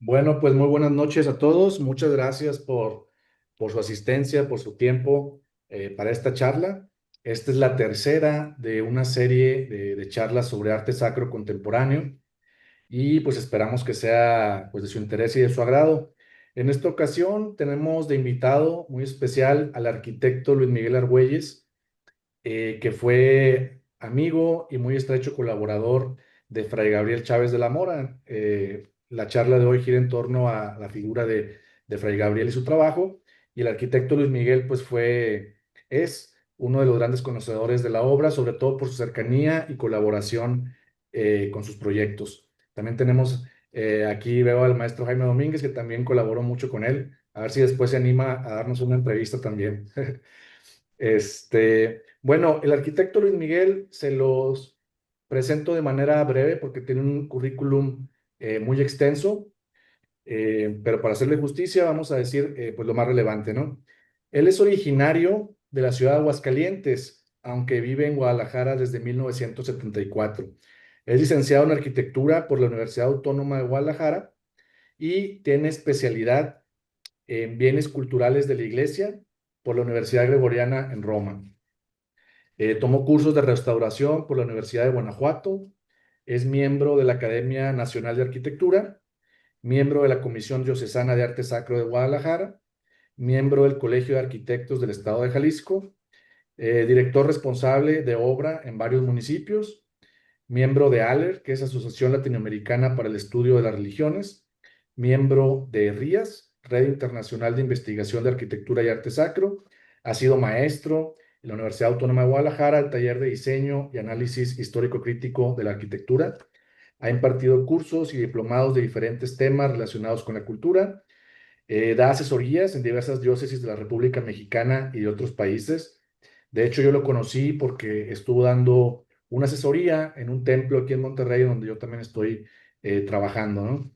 Bueno, pues muy buenas noches a todos. Muchas gracias por su asistencia, por su tiempo para esta charla. Esta es la tercera de una serie de charlas sobre arte sacro contemporáneo y pues esperamos que sea pues de su interés y de su agrado. En esta ocasión tenemos de invitado muy especial al arquitecto Luis Miguel Argüelles, que fue amigo y muy estrecho colaborador de Fray Gabriel Chávez de la Mora. La charla de hoy gira en torno a la figura de Fray Gabriel y su trabajo, y el arquitecto Luis Miguel pues es uno de los grandes conocedores de la obra, sobre todo por su cercanía y colaboración con sus proyectos. También tenemos aquí, veo al maestro Jaime Domínguez, que también colaboró mucho con él. A ver si después se anima a darnos una entrevista también. Bueno, el arquitecto Luis Miguel se los presento de manera breve porque tiene un currículum muy extenso, pero para hacerle justicia vamos a decir pues lo más relevante, ¿no? Él es originario de la ciudad de Aguascalientes, aunque vive en Guadalajara desde 1974. Es licenciado en arquitectura por la Universidad Autónoma de Guadalajara y tiene especialidad en bienes culturales de la Iglesia por la Universidad Gregoriana en Roma. Tomó cursos de restauración por la Universidad de Guanajuato. Es miembro de la Academia Nacional de Arquitectura, miembro de la Comisión Diocesana de Arte Sacro de Guadalajara, miembro del Colegio de Arquitectos del Estado de Jalisco, director responsable de obra en varios municipios, miembro de ALER, que es Asociación Latinoamericana para el Estudio de las Religiones, miembro de RIAS, Red Internacional de Investigación de Arquitectura y Arte Sacro. Ha sido maestro en la Universidad Autónoma de Guadalajara, el taller de diseño y análisis histórico-crítico de la arquitectura. Ha impartido cursos y diplomados de diferentes temas relacionados con la cultura. Da asesorías en diversas diócesis de la República Mexicana y de otros países. De hecho, yo lo conocí porque estuvo dando una asesoría en un templo aquí en Monterrey, donde yo también estoy trabajando, ¿no?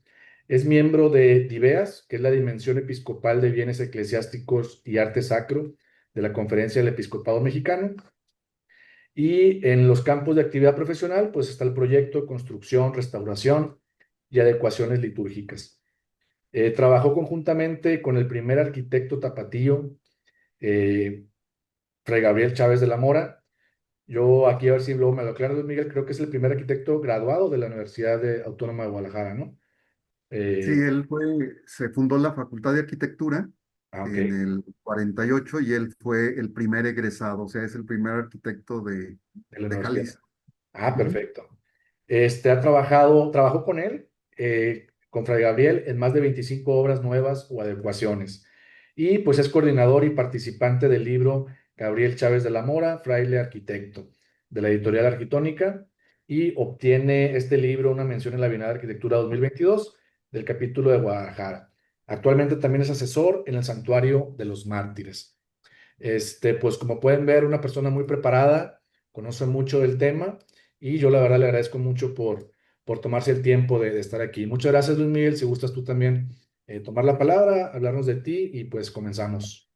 Es miembro de DIVEAS, que es la Dimensión Episcopal de Bienes Eclesiásticos y Arte Sacro de la Conferencia del Episcopado Mexicano. Y en los campos de actividad profesional, pues está el proyecto de construcción, restauración y adecuaciones litúrgicas. Trabajó conjuntamente con el primer arquitecto tapatío, eh, Fray Gabriel Chávez de la Mora. Yo aquí a ver si luego me lo aclaro, Luis Miguel, creo que es el primer arquitecto graduado de la Autónoma de Guadalajara, ¿no? Sí, Eh, se fundó la Facultad de Arquitectura ok, en el 48 y él fue el primer egresado, o sea, es el primer arquitecto de la de universidad. Jalisco. Ah, Ujú. perfecto. Trabajó con él, con Fray Gabriel, en más de 25 obras nuevas o adecuaciones. Y pues es coordinador y participante del libro Gabriel Chávez de la Mora, Fraile Arquitecto, de la editorial Arquitónica, y obtiene este libro una mención en la Bienal de Arquitectura 2022 del capítulo de Guadalajara. Actualmente también es asesor en el Santuario de los Mártires. Pues como pueden ver, una persona muy preparada, conoce mucho del tema y yo la verdad le agradezco mucho por tomarse el tiempo de estar aquí. Muchas gracias, Luis Miguel. Si gustas tú también tomar la palabra, hablarnos de ti y pues comenzamos.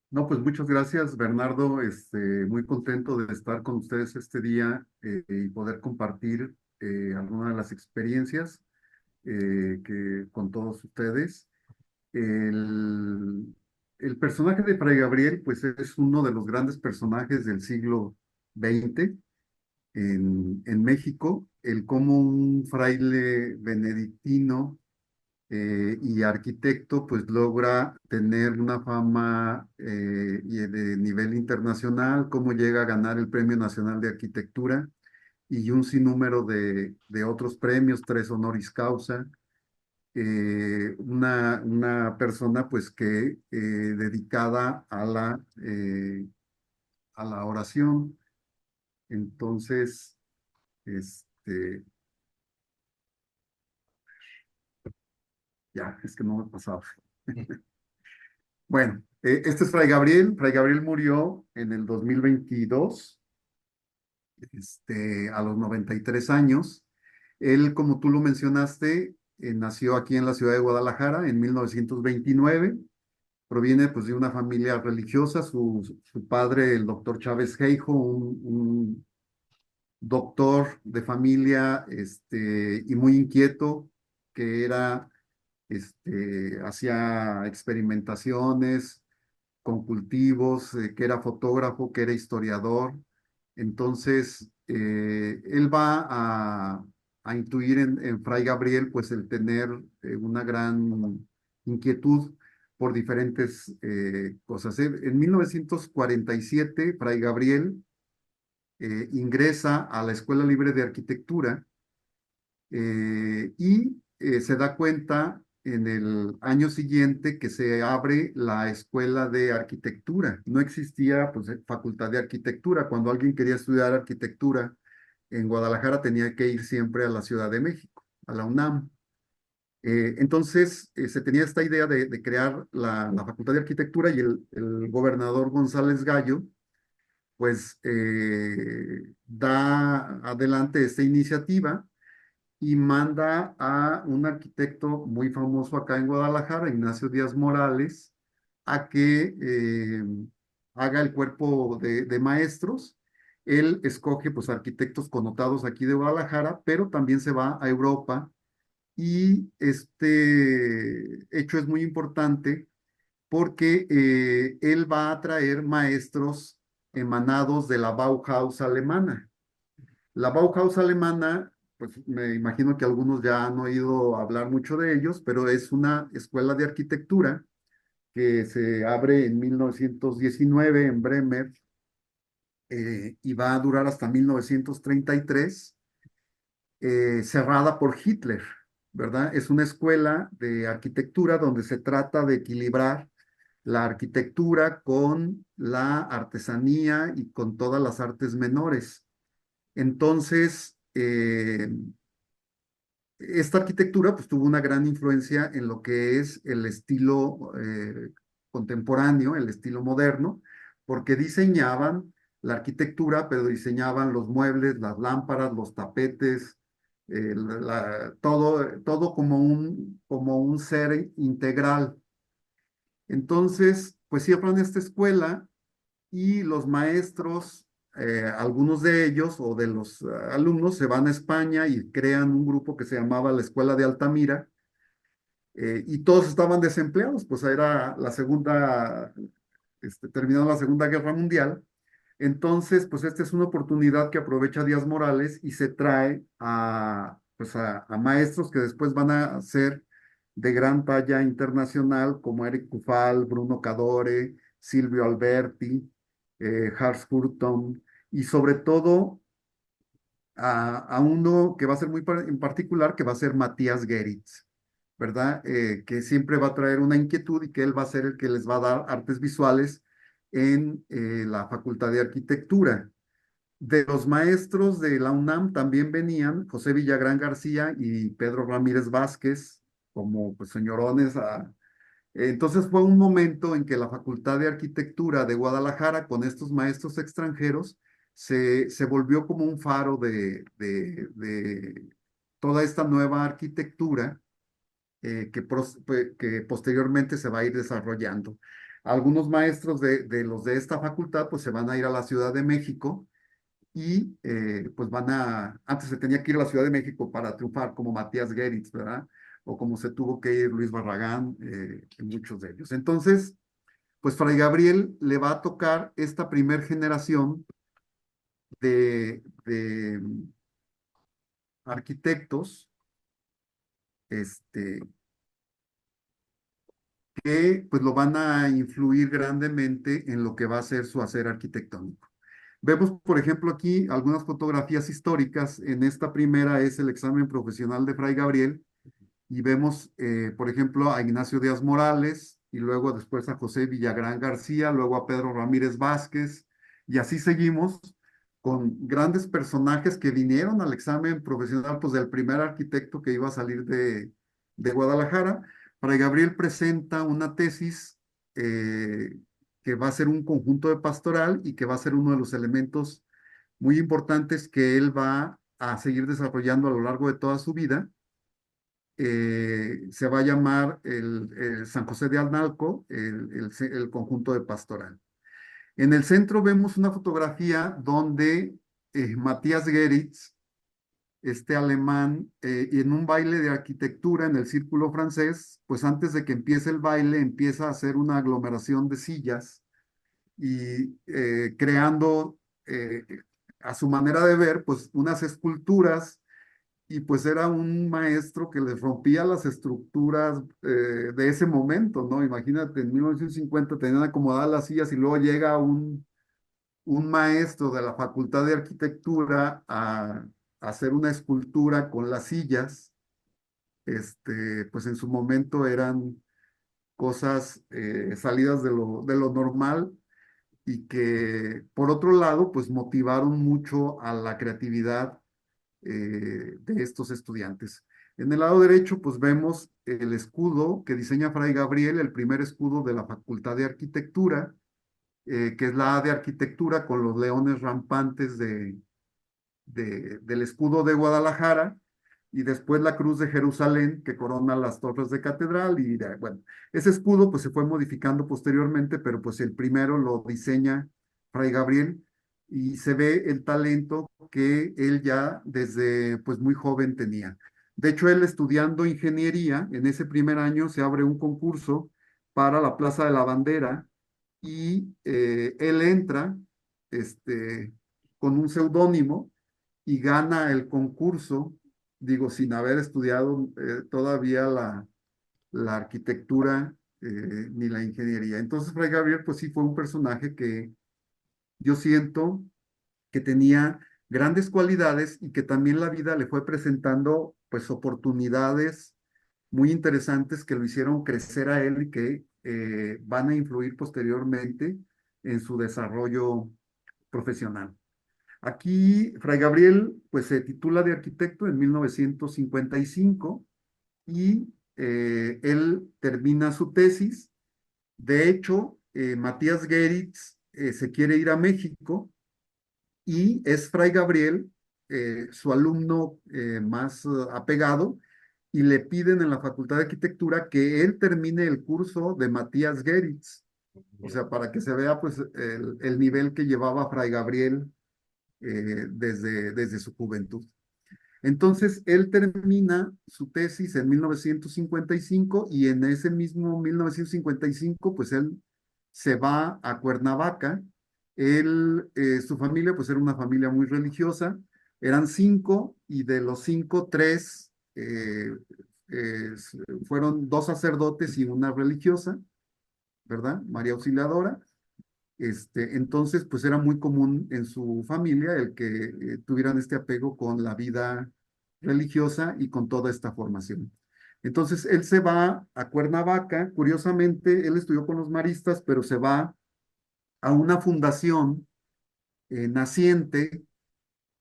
No, pues muchas gracias, Bernardo. Muy contento de estar con ustedes este día y poder compartir algunas de las experiencias con todos ustedes. El, el personaje de Fray Gabriel, pues es uno de los grandes personajes del siglo XX en México, el cómo un fraile benedictino y arquitecto pues logra tener una fama y de nivel internacional, cómo llega a ganar el Premio Nacional de Arquitectura y un sinnúmero de otros premios, tres honoris causa. Una persona pues que dedicada a la oración. Entonces, este, ya, es que no me pasaba. Bueno, este es Fray Gabriel. Fray Gabriel murió en el 2022, a los 93 años. Él, como tú lo mencionaste, nació aquí en la ciudad de Guadalajara en 1929. Proviene pues de una familia religiosa. Su padre, el doctor Chávez Heijo, un doctor de familia y muy inquieto, que era, hacía experimentaciones con cultivos, que era fotógrafo, que era historiador. Entonces, él va a intuir en Fray Gabriel, pues el tener una gran inquietud por diferentes cosas. En 1947, Fray Gabriel ingresa a la Escuela Libre de Arquitectura y se da cuenta en el año siguiente que se abre la Escuela de Arquitectura. No existía pues, facultad de arquitectura. Cuando alguien quería estudiar arquitectura en Guadalajara tenía que ir siempre a la Ciudad de México, a la UNAM. Entonces se tenía esta idea de crear la Facultad de Arquitectura y el gobernador González Gallo pues da adelante esta iniciativa y manda a un arquitecto muy famoso acá en Guadalajara, Ignacio Díaz Morales, a que haga el cuerpo de maestros. Él escoge pues arquitectos connotados aquí de Guadalajara, pero también se va a Europa y este hecho es muy importante porque él va a traer maestros emanados de la Bauhaus alemana. La Bauhaus alemana, pues me imagino que algunos ya han oído hablar mucho de ellos, pero es una escuela de arquitectura que se abre en 1919 en Bremer y va a durar hasta 1933, cerrada por Hitler, ¿verdad? Es una escuela de arquitectura donde se trata de equilibrar la arquitectura con la artesanía y con todas las artes menores. Entonces, esta arquitectura pues tuvo una gran influencia en lo que es el estilo contemporáneo, el estilo moderno, porque diseñaban la arquitectura, pero diseñaban los muebles, las lámparas, los tapetes, todo como un ser integral. Entonces, pues cierran esta escuela y los maestros, algunos de ellos o de los alumnos se van a España y crean un grupo que se llamaba la Escuela de Altamira y todos estaban desempleados, pues era la segunda, terminó la Segunda Guerra Mundial. Entonces, pues esta es una oportunidad que aprovecha Díaz Morales y se trae pues a maestros que después van a ser de gran talla internacional, como Eric Kufal, Bruno Cadore, Silvio Alberti, Hans Hurton, y sobre todo a uno que va a ser muy en particular, que va a ser Matías Geritz, ¿verdad? Que siempre va a traer una inquietud y que él va a ser el que les va a dar artes visuales en la Facultad de Arquitectura. De los maestros de la UNAM también venían José Villagrán García y Pedro Ramírez Vázquez, como pues, señorones. Entonces fue un momento en que la Facultad de Arquitectura de Guadalajara, con estos maestros extranjeros, se volvió como un faro de toda esta nueva arquitectura que posteriormente se va a ir desarrollando. Algunos maestros de los de esta facultad pues se van a ir a la Ciudad de México y pues antes se tenía que ir a la Ciudad de México para triunfar como Matías Geritz, ¿verdad? O como se tuvo que ir Luis Barragán, en muchos de ellos. Entonces, pues Fray Gabriel le va a tocar esta primer generación de arquitectos, este, que pues lo van a influir grandemente en lo que va a ser su hacer arquitectónico. Vemos, por ejemplo, aquí algunas fotografías históricas. En esta primera es el examen profesional de Fray Gabriel y vemos, por ejemplo, a Ignacio Díaz Morales y luego después a José Villagrán García, luego a Pedro Ramírez Vázquez y así seguimos con grandes personajes que vinieron al examen profesional, pues del primer arquitecto que iba a salir de Guadalajara. Fray Gabriel presenta una tesis que va a ser un conjunto de pastoral y que va a ser uno de los elementos muy importantes que él va a seguir desarrollando a lo largo de toda su vida. Se va a llamar el San José de Analco, el conjunto de pastoral. En el centro vemos una fotografía donde Matías Geritz este alemán, y en un baile de arquitectura en el círculo francés, pues antes de que empiece el baile, empieza a hacer una aglomeración de sillas y creando, a su manera de ver, pues unas esculturas, y pues era un maestro que les rompía las estructuras de ese momento, ¿no? Imagínate, en 1950 tenían acomodadas las sillas y luego llega un maestro de la Facultad de Arquitectura a hacer una escultura con las sillas. Pues en su momento eran cosas salidas de lo normal, y que por otro lado, pues motivaron mucho a la creatividad de estos estudiantes. En el lado derecho, pues vemos el escudo que diseña Fray Gabriel, el primer escudo de la Facultad de Arquitectura, que es la A de arquitectura con los leones rampantes del escudo de Guadalajara, y después la cruz de Jerusalén que corona las torres de catedral. Y bueno, ese escudo pues se fue modificando posteriormente, pero pues el primero lo diseña Fray Gabriel, y se ve el talento que él ya desde pues muy joven tenía. De hecho, él estudiando ingeniería, en ese primer año se abre un concurso para la Plaza de la Bandera, y él entra con un seudónimo y gana el concurso, digo, sin haber estudiado todavía la arquitectura ni la ingeniería. Entonces, Fray Gabriel, pues sí fue un personaje que yo siento que tenía grandes cualidades, y que también la vida le fue presentando pues oportunidades muy interesantes que lo hicieron crecer a él, y que van a influir posteriormente en su desarrollo profesional. Aquí Fray Gabriel pues se titula de arquitecto en 1955, y él termina su tesis. De hecho, Matías Geritz se quiere ir a México, y es Fray Gabriel su alumno más apegado, y le piden en la Facultad de Arquitectura que él termine el curso de Matías Geritz, o sea, para que se vea pues el nivel que llevaba Fray Gabriel desde su juventud. Entonces, él termina su tesis en 1955, y en ese mismo 1955, pues él se va a Cuernavaca. Su familia, pues era una familia muy religiosa, eran cinco, y de los cinco, tres eh, fueron dos sacerdotes y una religiosa, ¿verdad? María Auxiliadora. Entonces, pues era muy común en su familia el que tuvieran este apego con la vida religiosa y con toda esta formación. Entonces, él se va a Cuernavaca. Curiosamente, él estudió con los maristas, pero se va a una fundación naciente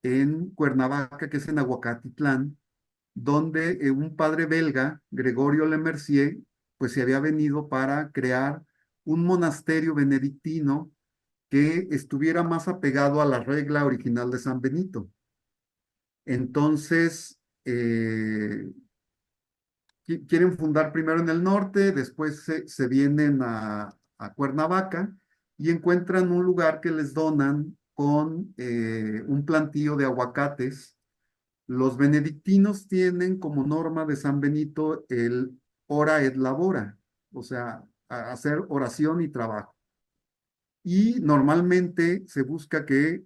en Cuernavaca, que es en Aguacatitlán, donde un padre belga, Gregorio Lemercier, pues se había venido para crear un monasterio benedictino que estuviera más apegado a la regla original de San Benito. Entonces, quieren fundar primero en el norte, después se vienen a Cuernavaca, y encuentran un lugar que les donan con un plantío de aguacates. Los benedictinos tienen como norma de San Benito el ora et labora, o sea, hacer oración y trabajo. Y normalmente se busca que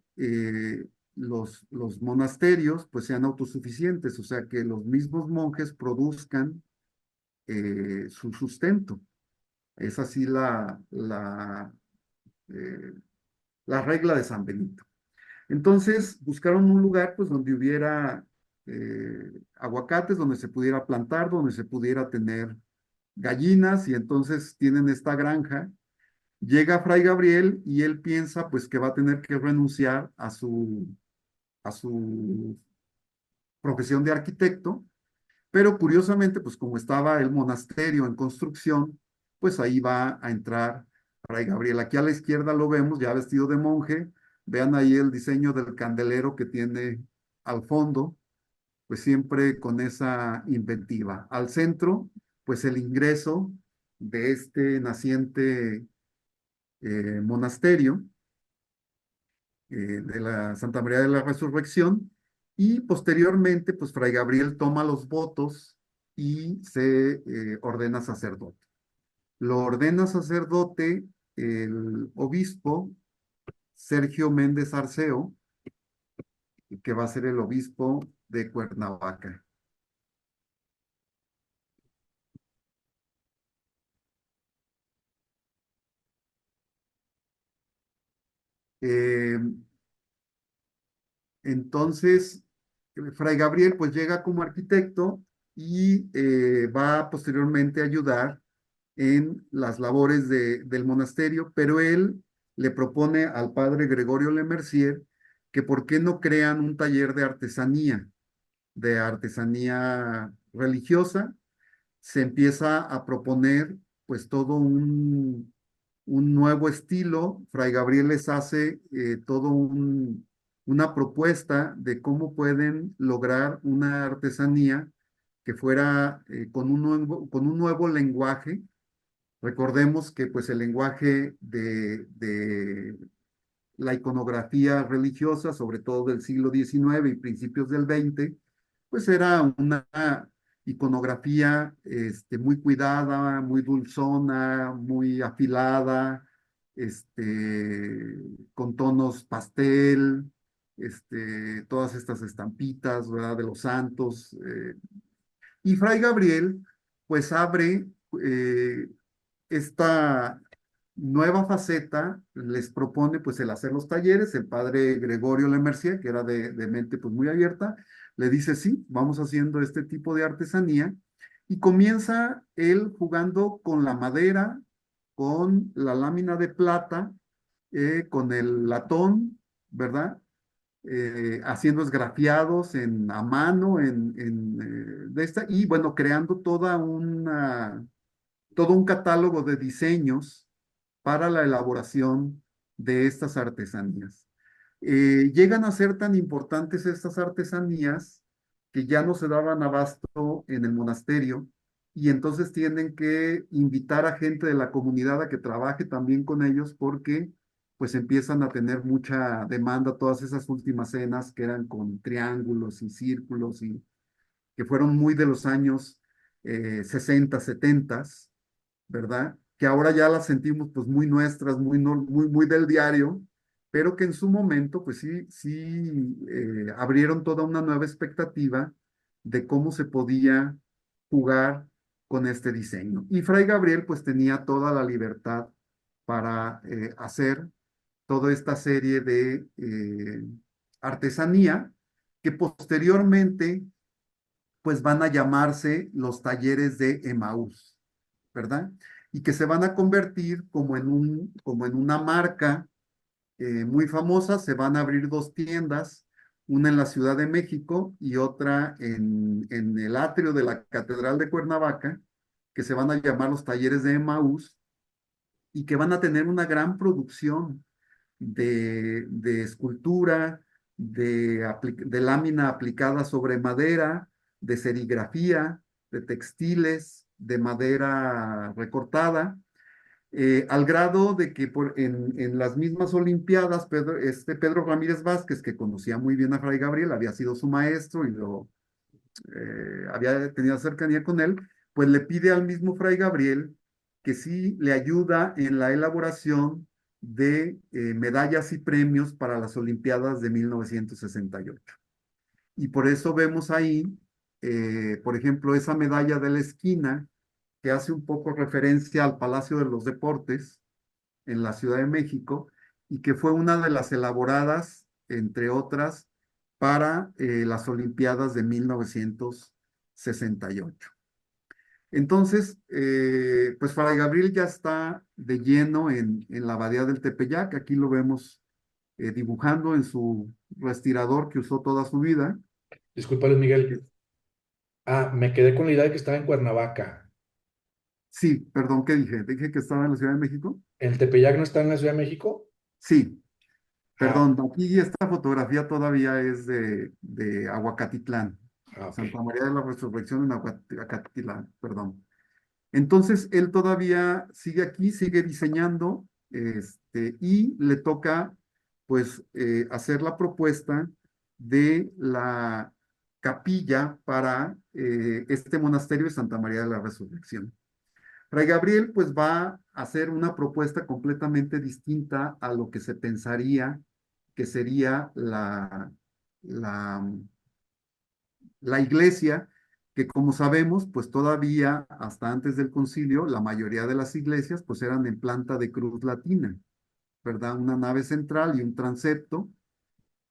los monasterios pues sean autosuficientes, o sea, que los mismos monjes produzcan su sustento. Es así eh, la regla de San Benito. Entonces buscaron un lugar pues donde hubiera aguacates, donde se pudiera plantar, donde se pudiera tener gallinas, y entonces tienen esta granja. Llega Fray Gabriel, y él piensa pues que va a tener que renunciar a su profesión de arquitecto, pero curiosamente pues como estaba el monasterio en construcción, pues ahí va a entrar Fray Gabriel. Aquí a la izquierda lo vemos ya vestido de monje. Vean ahí el diseño del candelero que tiene al fondo, pues siempre con esa inventiva. Al centro, pues el ingreso de este naciente monasterio de la Santa María de la Resurrección, Y posteriormente, pues Fray Gabriel toma los votos y se ordena sacerdote. Lo ordena sacerdote el obispo Sergio Méndez Arceo, que va a ser el obispo de Cuernavaca. Eh, entonces, Fray Gabriel pues llega como arquitecto y va posteriormente a ayudar en las labores del monasterio, pero él le propone al padre Gregorio Lemercier que por qué no crean un taller de artesanía religiosa. Se empieza a proponer pues todo un nuevo estilo. Fray Gabriel les hace una propuesta de cómo pueden lograr una artesanía que fuera con un nuevo lenguaje. Recordemos que pues el lenguaje de la iconografía religiosa, sobre todo del siglo XIX y principios del XX, pues era una iconografía muy cuidada, muy dulzona, muy afilada, con tonos pastel, todas estas estampitas, ¿verdad? De los santos. Y Fray Gabriel, pues abre eh, esta nueva faceta, les propone pues el hacer los talleres. El padre Gregorio Lemercier, que era de mente pues muy abierta, le dice sí, vamos haciendo este tipo de artesanía, y comienza él jugando con la madera, con la lámina de plata, con el latón, ¿verdad? Haciendo esgrafiados a mano de esta, y bueno, creando todo un catálogo de diseños para la elaboración de estas artesanías. Llegan a ser tan importantes estas artesanías que ya no se daban abasto en el monasterio, y entonces tienen que invitar a gente de la comunidad a que trabaje también con ellos, porque pues empiezan a tener mucha demanda todas esas últimas cenas que eran con triángulos y círculos, y que fueron muy de los años 60, 70, ¿verdad? Que ahora ya las sentimos pues muy nuestras, muy, muy del diario, pero que en su momento pues sí abrieron toda una nueva expectativa de cómo se podía jugar con este diseño. Y Fray Gabriel pues tenía toda la libertad para hacer toda esta serie de artesanía, que posteriormente pues van a llamarse los talleres de Emaús, ¿verdad? Y que se van a convertir como en una marca muy famosa. Se van a abrir dos tiendas, una en la Ciudad de México y otra en el atrio de la Catedral de Cuernavaca, que se van a llamar los talleres de Emaús, y que van a tener una gran producción de escultura, de lámina aplicada sobre madera, de serigrafía, de textiles, de madera recortada, al grado de que en las mismas Olimpiadas, Pedro Ramírez Vázquez, que conocía muy bien a Fray Gabriel, había sido su maestro y había tenido cercanía con él, pues le pide al mismo Fray Gabriel que sí le ayuda en la elaboración de medallas y premios para las Olimpiadas de 1968. Y por eso vemos ahí, por ejemplo, esa medalla de la esquina, que hace un poco referencia al Palacio de los Deportes en la Ciudad de México, y que fue una de las elaboradas, entre otras, para las Olimpiadas de 1968. Entonces, pues Fray Gabriel ya está de lleno en la abadía del Tepeyac. Aquí lo vemos dibujando en su respirador que usó toda su vida. Disculpa, Luis Miguel. Ah, me quedé con la idea de que estaba en Cuernavaca. Sí, perdón, ¿qué dije? ¿Dije que estaba en la Ciudad de México? ¿El Tepeyac no está en la Ciudad de México? Sí, Ah, perdón, aquí esta fotografía todavía es de Aguacatitlán, ah, ok. Santa María de la Resurrección en Aguacatitlán, perdón. Entonces, él todavía sigue aquí, sigue diseñando, y le toca, pues, hacer la propuesta de la capilla para este monasterio de Santa María de la Resurrección. Fray Gabriel pues va a hacer una propuesta completamente distinta a lo que se pensaría que sería la, la iglesia, que como sabemos, pues todavía hasta antes del concilio, la mayoría de las iglesias pues eran en planta de cruz latina, ¿verdad? Una nave central y un transepto.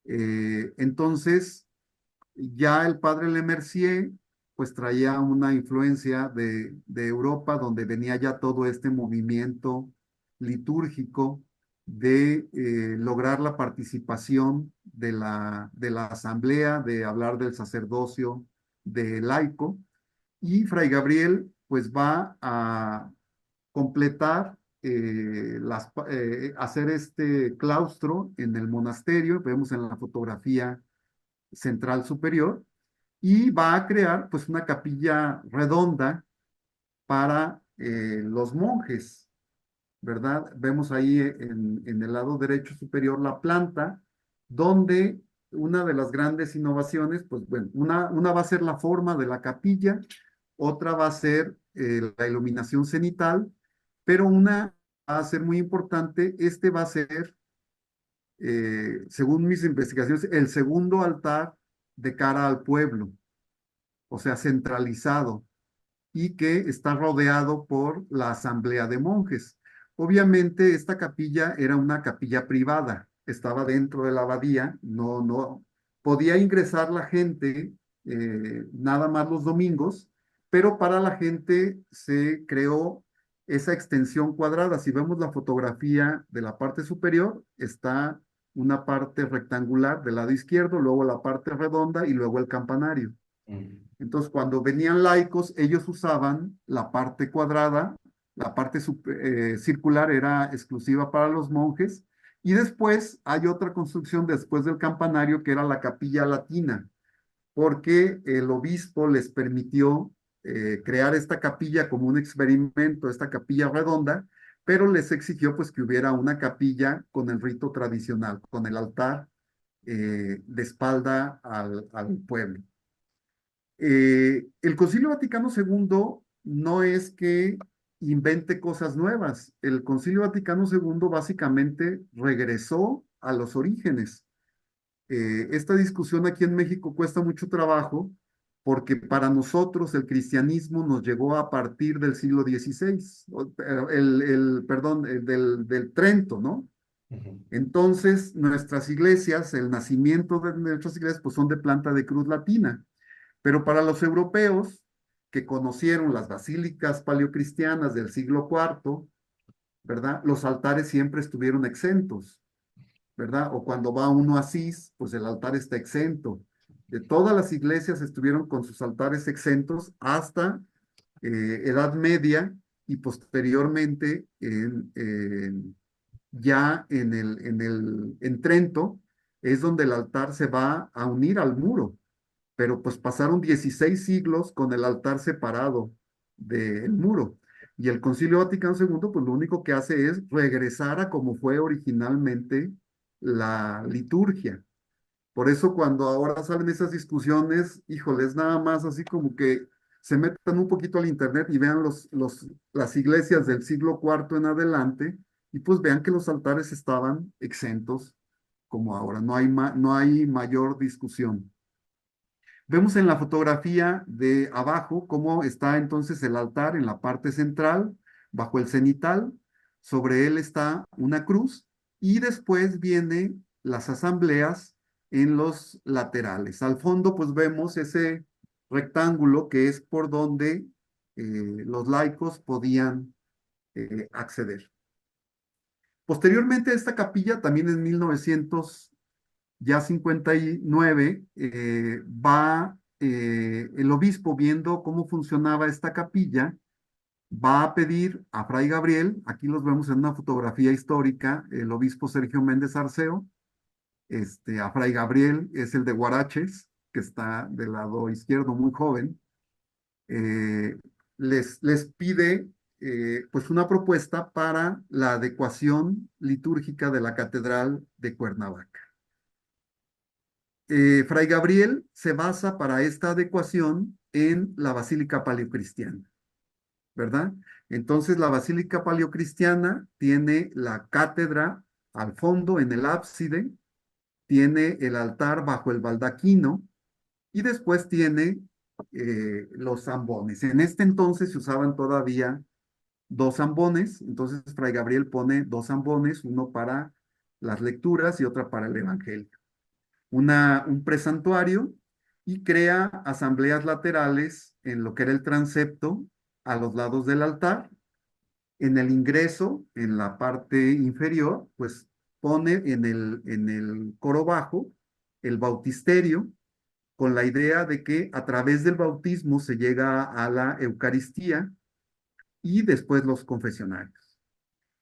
Entonces, ya el padre Le Mercier pues traía una influencia de Europa, donde venía ya todo este movimiento litúrgico de lograr la participación de la asamblea, de hablar del sacerdocio de laico, y Fray Gabriel pues va a completar hacer este claustro en el monasterio, vemos en la fotografía central superior, y va a crear pues una capilla redonda para los monjes, ¿verdad? Vemos ahí en el lado derecho superior la planta, donde una de las grandes innovaciones, pues bueno, una va a ser la forma de la capilla, otra va a ser la iluminación cenital, pero una va a ser muy importante, este va a ser, según mis investigaciones, el segundo altar de cara al pueblo, o sea, centralizado, y que está rodeado por la asamblea de monjes. Obviamente, esta capilla era una capilla privada, estaba dentro de la abadía, no podía ingresar la gente nada más los domingos, pero para la gente se creó esa extensión cuadrada. Si vemos la fotografía de la parte superior, está una parte rectangular del lado izquierdo, luego la parte redonda y luego el campanario. Mm. Entonces, cuando venían laicos, ellos usaban la parte cuadrada, la parte circular era exclusiva para los monjes, y después hay otra construcción después del campanario que era la capilla latina, porque el obispo les permitió crear esta capilla como un experimento, esta capilla redonda, pero les exigió pues que hubiera una capilla con el rito tradicional, con el altar de espalda al pueblo. El Concilio Vaticano II no es que invente cosas nuevas. El Concilio Vaticano II básicamente regresó a los orígenes. Esta discusión aquí en México cuesta mucho trabajo porque para nosotros el cristianismo nos llegó a partir del siglo XVI, perdón, del Trento, ¿no? Ujú. Entonces, nuestras iglesias, el nacimiento de nuestras iglesias, pues son de planta de cruz latina. Pero para los europeos que conocieron las basílicas paleocristianas del siglo IV, ¿verdad? Los altares siempre estuvieron exentos, ¿verdad? O cuando va uno a Asís, pues el altar está exento. De todas las iglesias estuvieron con sus altares exentos hasta Edad Media y posteriormente ya en Trento es donde el altar se va a unir al muro, pero pues pasaron 16 siglos con el altar separado del muro. Y el Concilio Vaticano II, pues lo único que hace es regresar a como fue originalmente la liturgia. Por eso cuando ahora salen esas discusiones, híjoles, nada más así como que se metan un poquito al internet y vean las iglesias del siglo IV en adelante y pues vean que los altares estaban exentos como ahora, no hay mayor discusión. Vemos en la fotografía de abajo cómo está entonces el altar en la parte central, bajo el cenital. Sobre él está una cruz y después vienen las asambleas en los laterales. Al fondo pues vemos ese rectángulo que es por donde los laicos podían acceder. Posteriormente esta capilla, también en 1959 va el obispo viendo cómo funcionaba esta capilla, va a pedir a Fray Gabriel, aquí los vemos en una fotografía histórica, el obispo Sergio Méndez Arceo, a Fray Gabriel es el de Guaraches, que está del lado izquierdo, muy joven, eh, les pide pues una propuesta para la adecuación litúrgica de la Catedral de Cuernavaca. Fray Gabriel se basa para esta adecuación en la Basílica Paleocristiana, ¿verdad? Entonces, la Basílica Paleocristiana tiene la cátedra al fondo en el ábside, tiene el altar bajo el baldaquino y después tiene los zambones. En este entonces se usaban todavía dos zambones, entonces Fray Gabriel pone dos zambones, uno para las lecturas y otra para el Evangelio. Un presantuario y crea asambleas laterales en lo que era el transepto a los lados del altar. En el ingreso, en la parte inferior, pues pone en el coro bajo el bautisterio con la idea de que a través del bautismo se llega a la Eucaristía y después los confesionarios.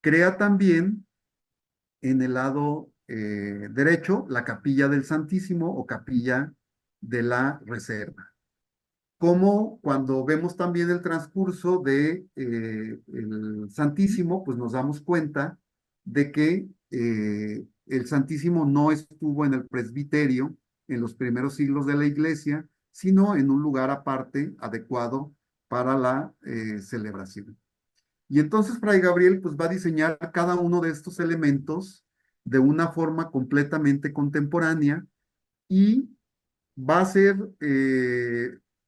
Crea también en el lado derecho la capilla del Santísimo o capilla de la Reserva. Como cuando vemos también el transcurso de el Santísimo, pues nos damos cuenta de que el Santísimo no estuvo en el presbiterio en los primeros siglos de la iglesia, sino en un lugar aparte, adecuado para la celebración. Y entonces Fray Gabriel pues va a diseñar cada uno de estos elementos de una forma completamente contemporánea y va a ser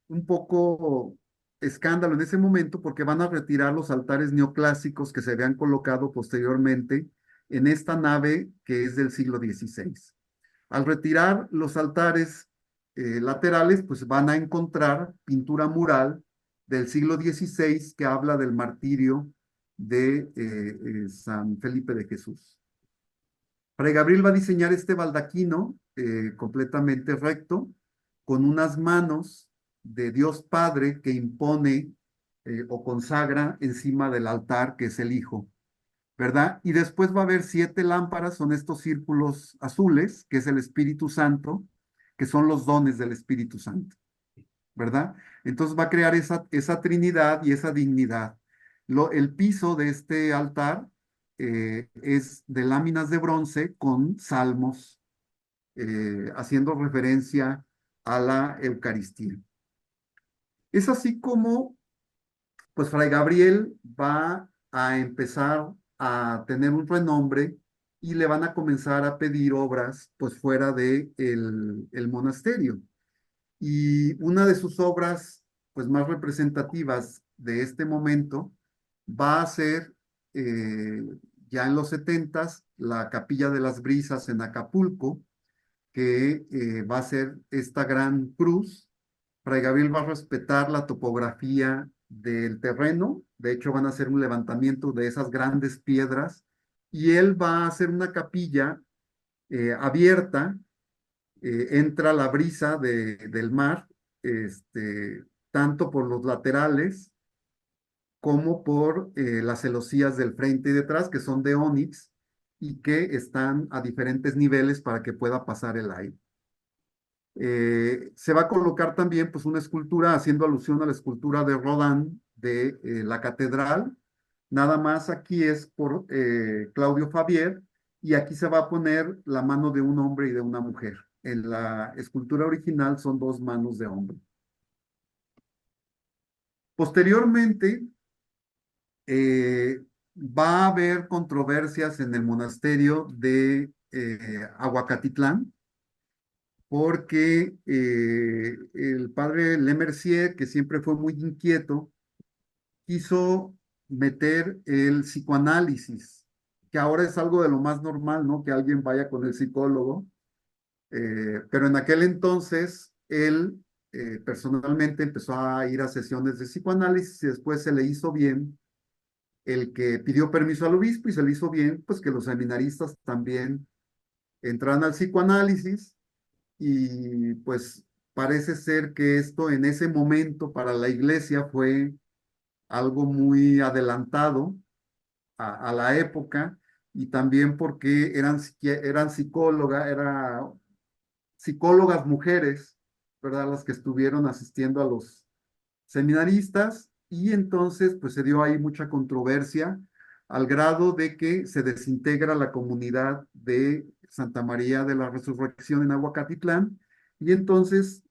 un poco escándalo en ese momento porque van a retirar los altares neoclásicos que se habían colocado posteriormente en esta nave que es del siglo XVI. Al retirar los altares laterales, pues van a encontrar pintura mural del siglo XVI que habla del martirio de San Felipe de Jesús. Fray Gabriel va a diseñar este baldaquino completamente recto, con unas manos de Dios Padre que impone o consagra encima del altar, que es el Hijo, ¿verdad? Y después va a haber 7 lámparas, son estos círculos azules, que es el Espíritu Santo, que son los dones del Espíritu Santo, ¿verdad? Entonces va a crear esa trinidad y esa dignidad. El piso de este altar es de láminas de bronce con salmos, haciendo referencia a la Eucaristía. Es así como, pues, Fray Gabriel va a empezar a tener un renombre y le van a comenzar a pedir obras, pues, fuera de el monasterio. Y una de sus obras, pues, más representativas de este momento va a ser, eh, ya en los 70s, la Capilla de las Brisas en Acapulco, que va a ser esta gran cruz. Fray Gabriel va a respetar la topografía del terreno, de hecho van a hacer un levantamiento de esas grandes piedras y él va a hacer una capilla abierta, entra la brisa del mar, tanto por los laterales como por las celosías del frente y detrás, que son de ónix y que están a diferentes niveles para que pueda pasar el aire. Se va a colocar también pues una escultura haciendo alusión a la escultura de Rodin de la catedral. Nada más aquí es por Claudio Fabier y aquí se va a poner la mano de un hombre y de una mujer. En la escultura original son dos manos de hombre. Posteriormente, va a haber controversias en el monasterio de Aguacatitlán, porque el padre Le Mercier, que siempre fue muy inquieto, quiso meter el psicoanálisis, que ahora es algo de lo más normal, ¿no? Que alguien vaya con el psicólogo, pero en aquel entonces él personalmente empezó a ir a sesiones de psicoanálisis y después se le hizo bien el que pidió permiso al obispo y se le hizo bien, pues que los seminaristas también entraran al psicoanálisis y pues parece ser que esto en ese momento para la iglesia fue algo muy adelantado a la época y también porque eran psicólogas mujeres, ¿verdad? Las que estuvieron asistiendo a los seminaristas y entonces pues se dio ahí mucha controversia al grado de que se desintegra la comunidad de Santa María de la Resurrección en Aguacatitlán Y entonces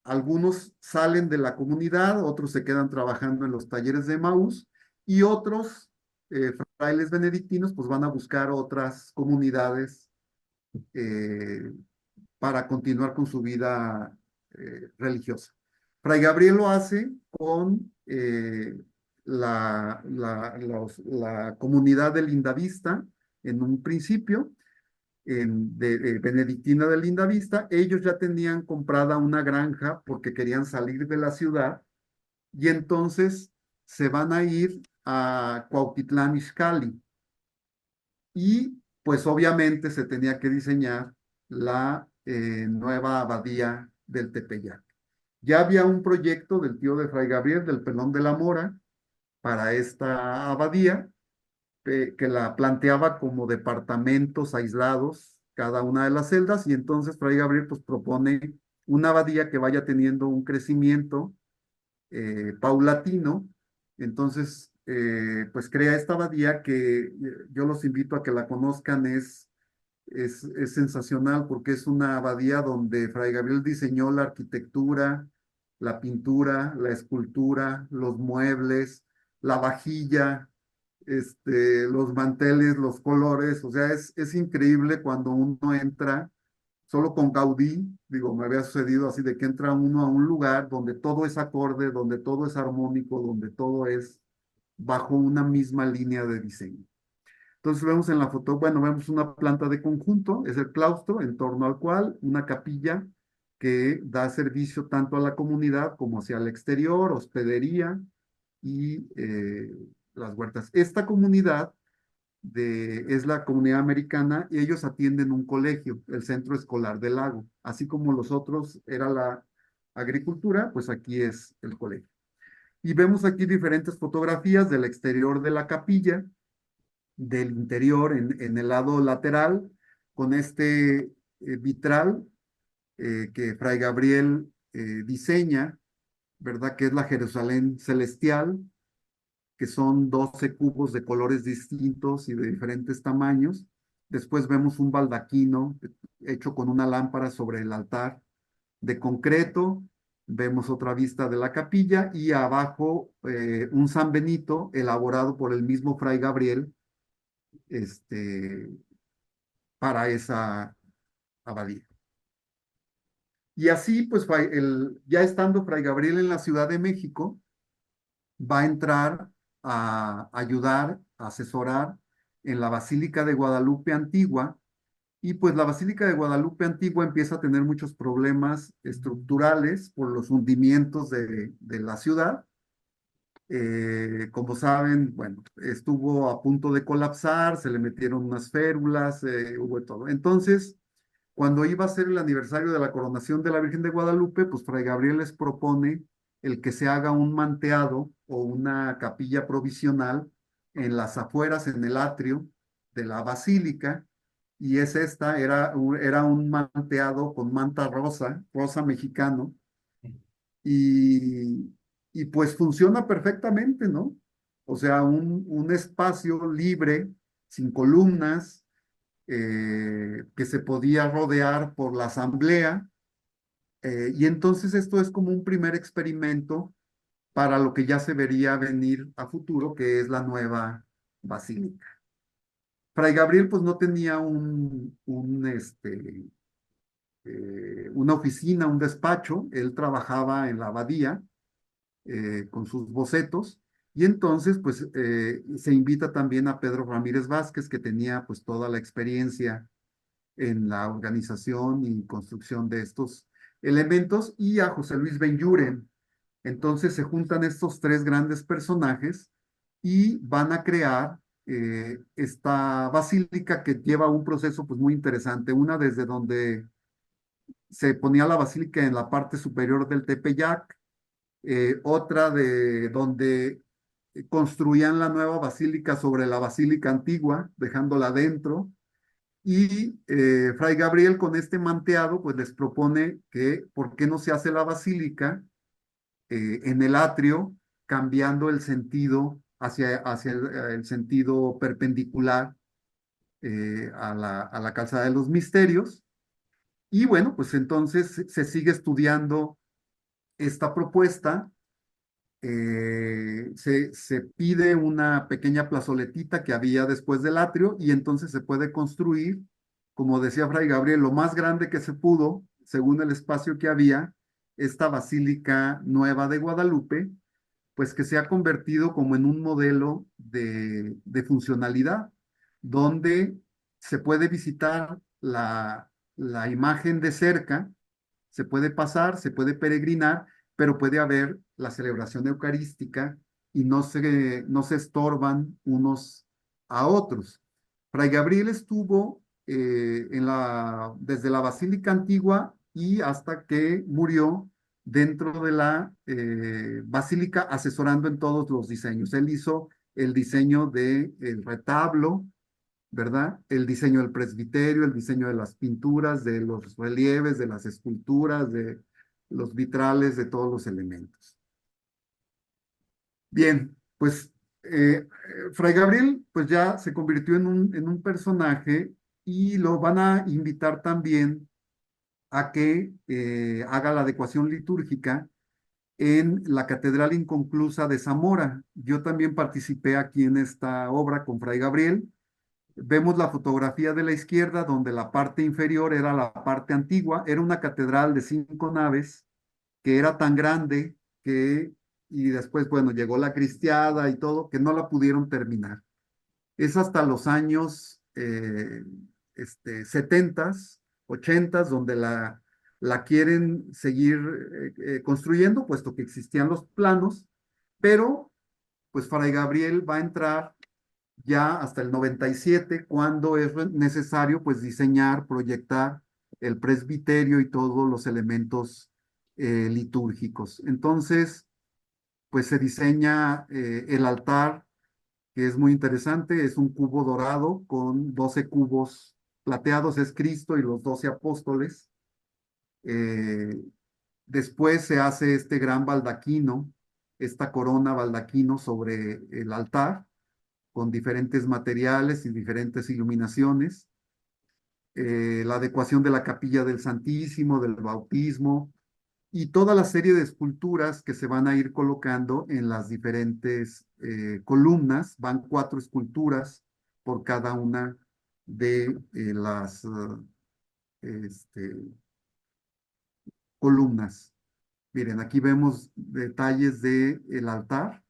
algunos salen de la comunidad, otros se quedan trabajando en los talleres de Maús y otros frailes benedictinos pues van a buscar otras comunidades eh, para continuar con su vida religiosa. Fray Gabriel lo hace con la comunidad de Lindavista en un principio, benedictina de Lindavista. Ellos ya tenían comprada una granja porque querían salir de la ciudad y entonces se van a ir a Cuautitlán Izcalli y pues obviamente se tenía que diseñar la nueva abadía del Tepeyac. Ya había un proyecto del tío de Fray Gabriel, del Pelón de la Mora, para esta abadía, que la planteaba como departamentos aislados, cada una de las celdas, y entonces Fray Gabriel pues propone una abadía que vaya teniendo un crecimiento paulatino. Entonces, pues crea esta abadía que yo los invito a que la conozcan, es sensacional porque es una abadía donde Fray Gabriel diseñó la arquitectura, la pintura, la escultura, los muebles, la vajilla, los manteles, los colores. O sea, es increíble cuando uno entra solo con Gaudí. Digo, me había sucedido así de que entra uno a un lugar donde todo es acorde, donde todo es armónico, donde todo es bajo una misma línea de diseño. Entonces vemos en la foto, bueno, vemos una planta de conjunto, es el claustro, en torno al cual una capilla que da servicio tanto a la comunidad como hacia el exterior, hospedería y las huertas. Esta comunidad es la comunidad americana y ellos atienden un colegio, el Centro Escolar del Lago. Así como los otros era la agricultura, pues aquí es el colegio. Y vemos aquí diferentes fotografías del exterior de la capilla, del interior en el lado lateral, con este vitral que Fray Gabriel diseña, ¿verdad? Que es la Jerusalén celestial, que son 12 cubos de colores distintos y de diferentes tamaños. Después vemos un baldaquino hecho con una lámpara sobre el altar de concreto. Vemos otra vista de la capilla y abajo un San Benito elaborado por el mismo Fray Gabriel este, para esa abadía. Y así, pues, ya estando Fray Gabriel en la Ciudad de México, va a entrar a ayudar, a asesorar en la Basílica de Guadalupe Antigua. Y pues la Basílica de Guadalupe Antigua empieza a tener muchos problemas estructurales por los hundimientos de la ciudad. Como saben, bueno, estuvo a punto de colapsar, se le metieron unas férulas, hubo todo. Entonces, cuando iba a ser el aniversario de la coronación de la Virgen de Guadalupe, pues Fray Gabriel les propone el que se haga un manteado o una capilla provisional en las afueras, en el atrio de la basílica, y era un manteado con manta rosa, rosa mexicano, y, y pues funciona perfectamente, ¿no? O sea, un espacio libre, sin columnas, que se podía rodear por la asamblea, y entonces esto es como un primer experimento para lo que ya se vería venir a futuro, que es la nueva basílica. Fray Gabriel pues no tenía una oficina, un despacho. Él trabajaba en la abadía con sus bocetos, y entonces pues se invita también a Pedro Ramírez Vázquez, que tenía pues toda la experiencia en la organización y construcción de estos elementos, y a José Luis Benlluren. Entonces se juntan estos tres grandes personajes y van a crear esta basílica que lleva un proceso pues muy interesante. Una desde donde se ponía la basílica en la parte superior del Tepeyac, otra de donde construían la nueva basílica sobre la basílica antigua, dejándola dentro. Y Fray Gabriel con este manteado, pues les propone que, ¿por qué no se hace la basílica en el atrio, cambiando el sentido hacia el sentido perpendicular a la calzada de los misterios? Y bueno, pues entonces se sigue estudiando esta propuesta. Se pide una pequeña plazoletita que había después del atrio y entonces se puede construir, como decía Fray Gabriel, lo más grande que se pudo, según el espacio que había, esta Basílica Nueva de Guadalupe, pues que se ha convertido como en un modelo de funcionalidad, donde se puede visitar la imagen de cerca, se puede pasar, se puede peregrinar, pero puede haber la celebración eucarística y no se estorban unos a otros. Fray Gabriel estuvo desde la Basílica Antigua y hasta que murió dentro de la basílica, asesorando en todos los diseños. Él hizo el diseño del retablo, ¿verdad? El diseño del presbiterio, el diseño de las pinturas, de los relieves, de las esculturas, de los vitrales, de todos los elementos. Bien, pues Fray Gabriel pues ya se convirtió en un personaje y lo van a invitar también a que haga la adecuación litúrgica en la Catedral Inconclusa de Zamora. Yo también participé aquí en esta obra con Fray Gabriel. Vemos la fotografía de la izquierda, donde la parte inferior era la parte antigua. Era una catedral de 5 naves que era tan grande que, y después, bueno, llegó la cristiada y todo, que no la pudieron terminar. Es hasta los años 70s, 80s, donde la quieren seguir construyendo, puesto que existían los planos, pero pues Fray Gabriel va a entrar ya hasta el 97, cuando es necesario pues diseñar, proyectar el presbiterio y todos los elementos litúrgicos. Entonces, pues se diseña el altar, que es muy interesante, es un cubo dorado con 12 cubos plateados, es Cristo y los 12 apóstoles. Eh, Después se hace este gran baldaquino, esta corona baldaquino sobre el altar, con diferentes materiales y diferentes iluminaciones. La adecuación de la capilla del Santísimo, del bautismo y toda la serie de esculturas que se van a ir colocando en las diferentes columnas. Van 4 esculturas por cada una de las este, columnas. Miren, aquí vemos detalles del altar.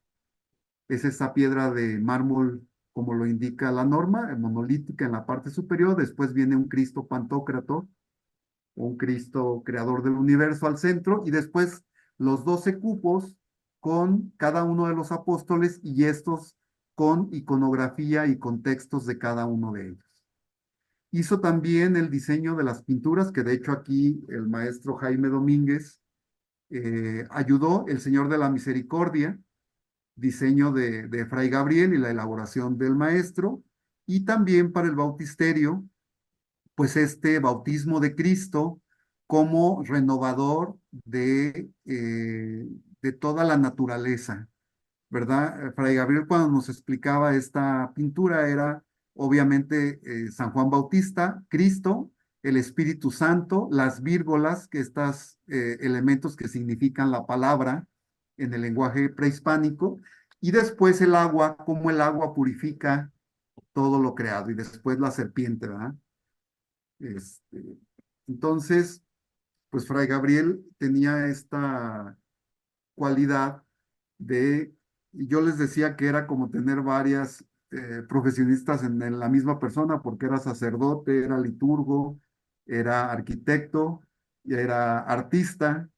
Es esa piedra de mármol, como lo indica la norma, monolítica en la parte superior. Después viene un Cristo Pantocrator, un Cristo creador del universo al centro, y después los 12 cupos con cada uno de los apóstoles y estos con iconografía y contextos de cada uno de ellos. Hizo también el diseño de las pinturas, que de hecho aquí el maestro Jaime Domínguez ayudó, el Señor de la Misericordia, diseño de Fray Gabriel y la elaboración del maestro, y también para el bautisterio, pues este bautismo de Cristo como renovador de toda la naturaleza, ¿verdad? Fray Gabriel cuando nos explicaba esta pintura era obviamente San Juan Bautista, Cristo, el Espíritu Santo, las vírgolas, que estos elementos que significan la palabra en el lenguaje prehispánico, y después el agua, cómo el agua purifica todo lo creado, y después la serpiente, ¿verdad? Este, entonces, pues Fray Gabriel tenía esta cualidad de, y yo les decía que era como tener varias profesionistas en la misma persona, porque era sacerdote, era liturgo, era arquitecto, y era artista,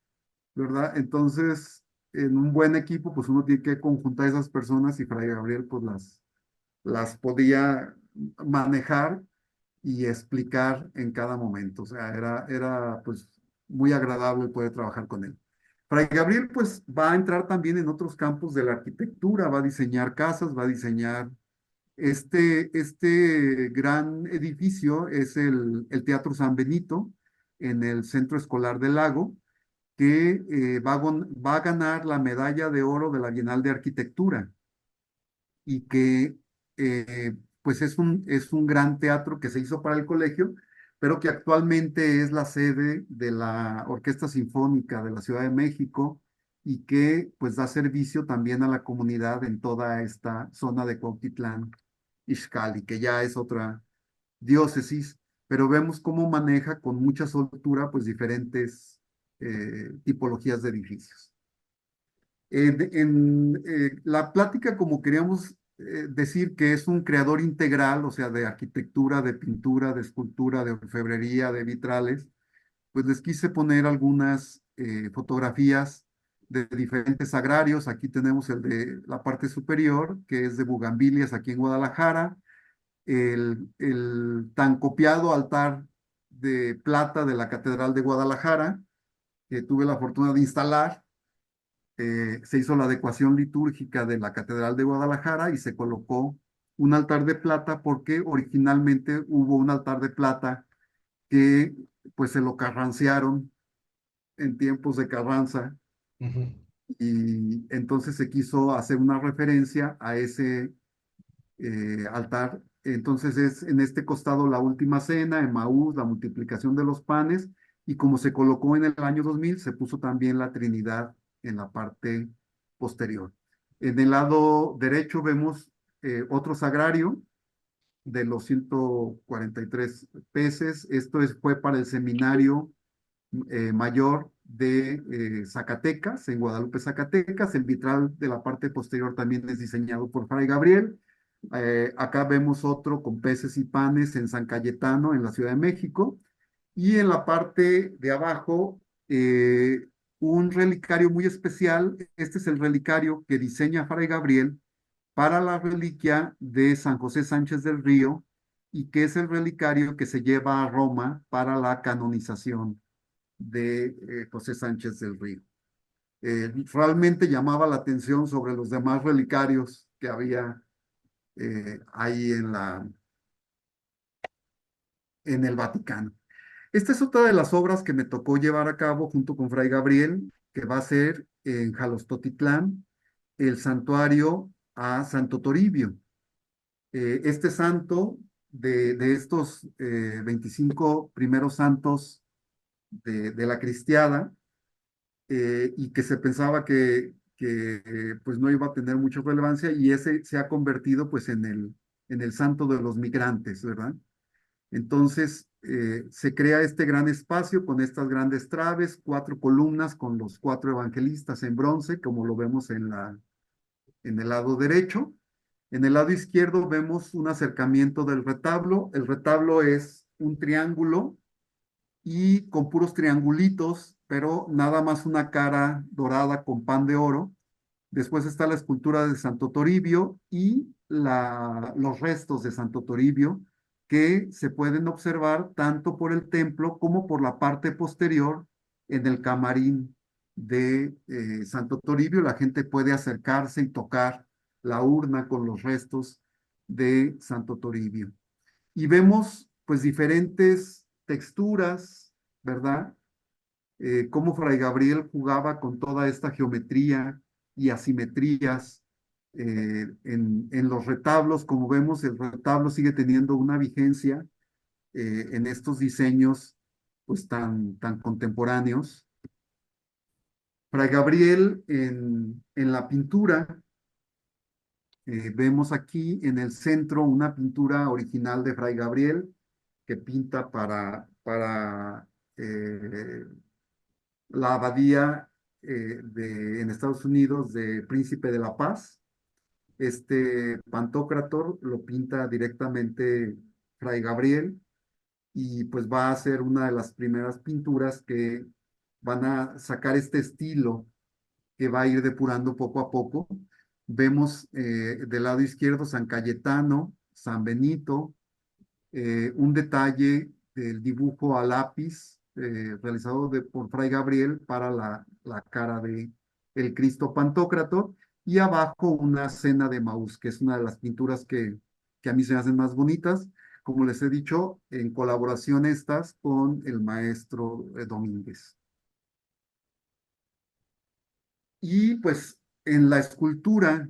¿verdad? Entonces, en un buen equipo, pues uno tiene que conjuntar esas personas y Fray Gabriel pues las podía manejar y explicar en cada momento. O sea, era pues muy agradable poder trabajar con él. Fray Gabriel pues va a entrar también en otros campos de la arquitectura, va a diseñar casas, va a diseñar este gran edificio, es el Teatro San Benito en el Centro Escolar del Lago, que va a ganar la medalla de oro de la Bienal de Arquitectura y que pues es un gran teatro que se hizo para el colegio, pero que actualmente es la sede de la Orquesta Sinfónica de la Ciudad de México y que pues da servicio también a la comunidad en toda esta zona de Cuautitlán, Izcalli, que ya es otra diócesis, pero vemos cómo maneja con mucha soltura pues diferentes tipologías de edificios. La plática, como queríamos decir que es un creador integral, o sea, de arquitectura, de pintura, de escultura, de orfebrería, de vitrales, pues les quise poner algunas fotografías de diferentes agrarios. Aquí tenemos el de la parte superior, que es de Bugambilias, aquí en Guadalajara, el tan copiado altar de plata de la Catedral de Guadalajara, que tuve la fortuna de instalar. Se hizo la adecuación litúrgica de la Catedral de Guadalajara y se colocó un altar de plata porque originalmente hubo un altar de plata que pues se lo carrancearon en tiempos de Carranza Ujú. y entonces se quiso hacer una referencia a ese altar. Entonces es en este costado la última cena, Emaús, la multiplicación de los panes, y como se colocó en el año 2000, se puso también la Trinidad en la parte posterior. En el lado derecho vemos otro sagrario de los 143 peces. Esto fue para el seminario mayor de Zacatecas, en Guadalupe, Zacatecas. El vitral de la parte posterior también es diseñado por Fray Gabriel. Acá vemos otro con peces y panes en San Cayetano, en la Ciudad de México. Y en la parte de abajo, un relicario muy especial. Este es el relicario que diseña Fray Gabriel para la reliquia de San José Sánchez del Río y que es el relicario que se lleva a Roma para la canonización de José Sánchez del Río. Realmente llamaba la atención sobre los demás relicarios que había ahí en el Vaticano. Esta es otra de las obras que me tocó llevar a cabo junto con Fray Gabriel, que va a ser en Jalostotitlán, el santuario a Santo Toribio. Este santo, de estos 25 primeros santos de la cristiada, y que se pensaba que pues no iba a tener mucha relevancia y ese se ha convertido pues en el santo de los migrantes, ¿verdad? Entonces se crea este gran espacio con estas grandes traves, 4 columnas con los 4 evangelistas en bronce, como lo vemos en el lado derecho. En el lado izquierdo vemos un acercamiento del retablo. El retablo es un triángulo y con puros triangulitos, pero nada más una cara dorada con pan de oro. Después está la escultura de Santo Toribio y los restos de Santo Toribio que se pueden observar tanto por el templo como por la parte posterior en el camarín de Santo Toribio. La gente puede acercarse y tocar la urna con los restos de Santo Toribio. Y vemos pues diferentes texturas, ¿verdad? Cómo Fray Gabriel jugaba con toda esta geometría y asimetrías en los retablos. Como vemos, el retablo sigue teniendo una vigencia en estos diseños pues tan contemporáneos. Fray Gabriel en la pintura, vemos aquí en el centro una pintura original de Fray Gabriel que pinta para la abadía en Estados Unidos de Príncipe de la Paz. Este Pantocrator lo pinta directamente Fray Gabriel y pues va a ser una de las primeras pinturas que van a sacar este estilo que va a ir depurando poco a poco. Vemos del lado izquierdo San Cayetano, San Benito, un detalle del dibujo a lápiz realizado por Fray Gabriel para la cara de el Cristo Pantocrator y abajo una cena de Maús, que es una de las pinturas que a mí se me hacen más bonitas, como les he dicho, en colaboración estas con el maestro Domínguez. Y pues en la escultura,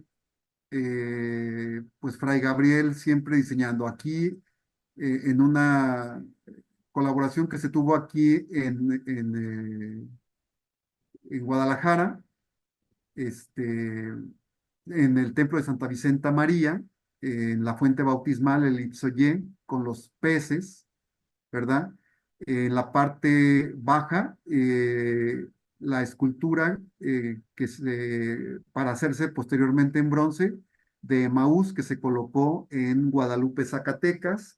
pues Fray Gabriel siempre diseñando aquí en una colaboración que se tuvo aquí en Guadalajara, en el templo de Santa Vicenta María, en la fuente bautismal, el Ipsoyé, con los peces, ¿verdad? En la parte baja, la escultura para hacerse posteriormente en bronce de Maús, que se colocó en Guadalupe, Zacatecas.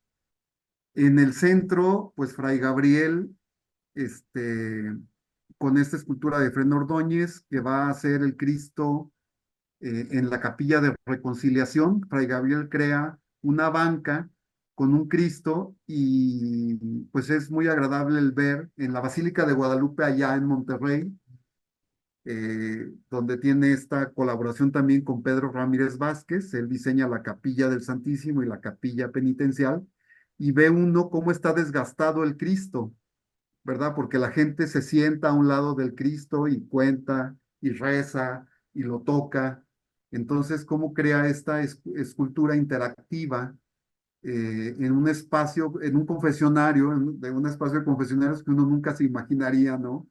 En el centro, pues Fray Gabriel, este, con esta escultura de Fren Ordóñez, que va a ser el Cristo en la capilla de reconciliación. Fray Gabriel crea una banca con un Cristo y pues es muy agradable el ver en la Basílica de Guadalupe allá en Monterrey, donde tiene esta colaboración también con Pedro Ramírez Vázquez. Él diseña la capilla del Santísimo y la capilla penitencial y ve uno cómo está desgastado el Cristo, ¿verdad? Porque la gente se sienta a un lado del Cristo y cuenta y reza y lo toca. Entonces, ¿cómo crea esta escultura interactiva en un espacio, en un confesionario, de un espacio de confesionarios que uno nunca se imaginaría, ¿no?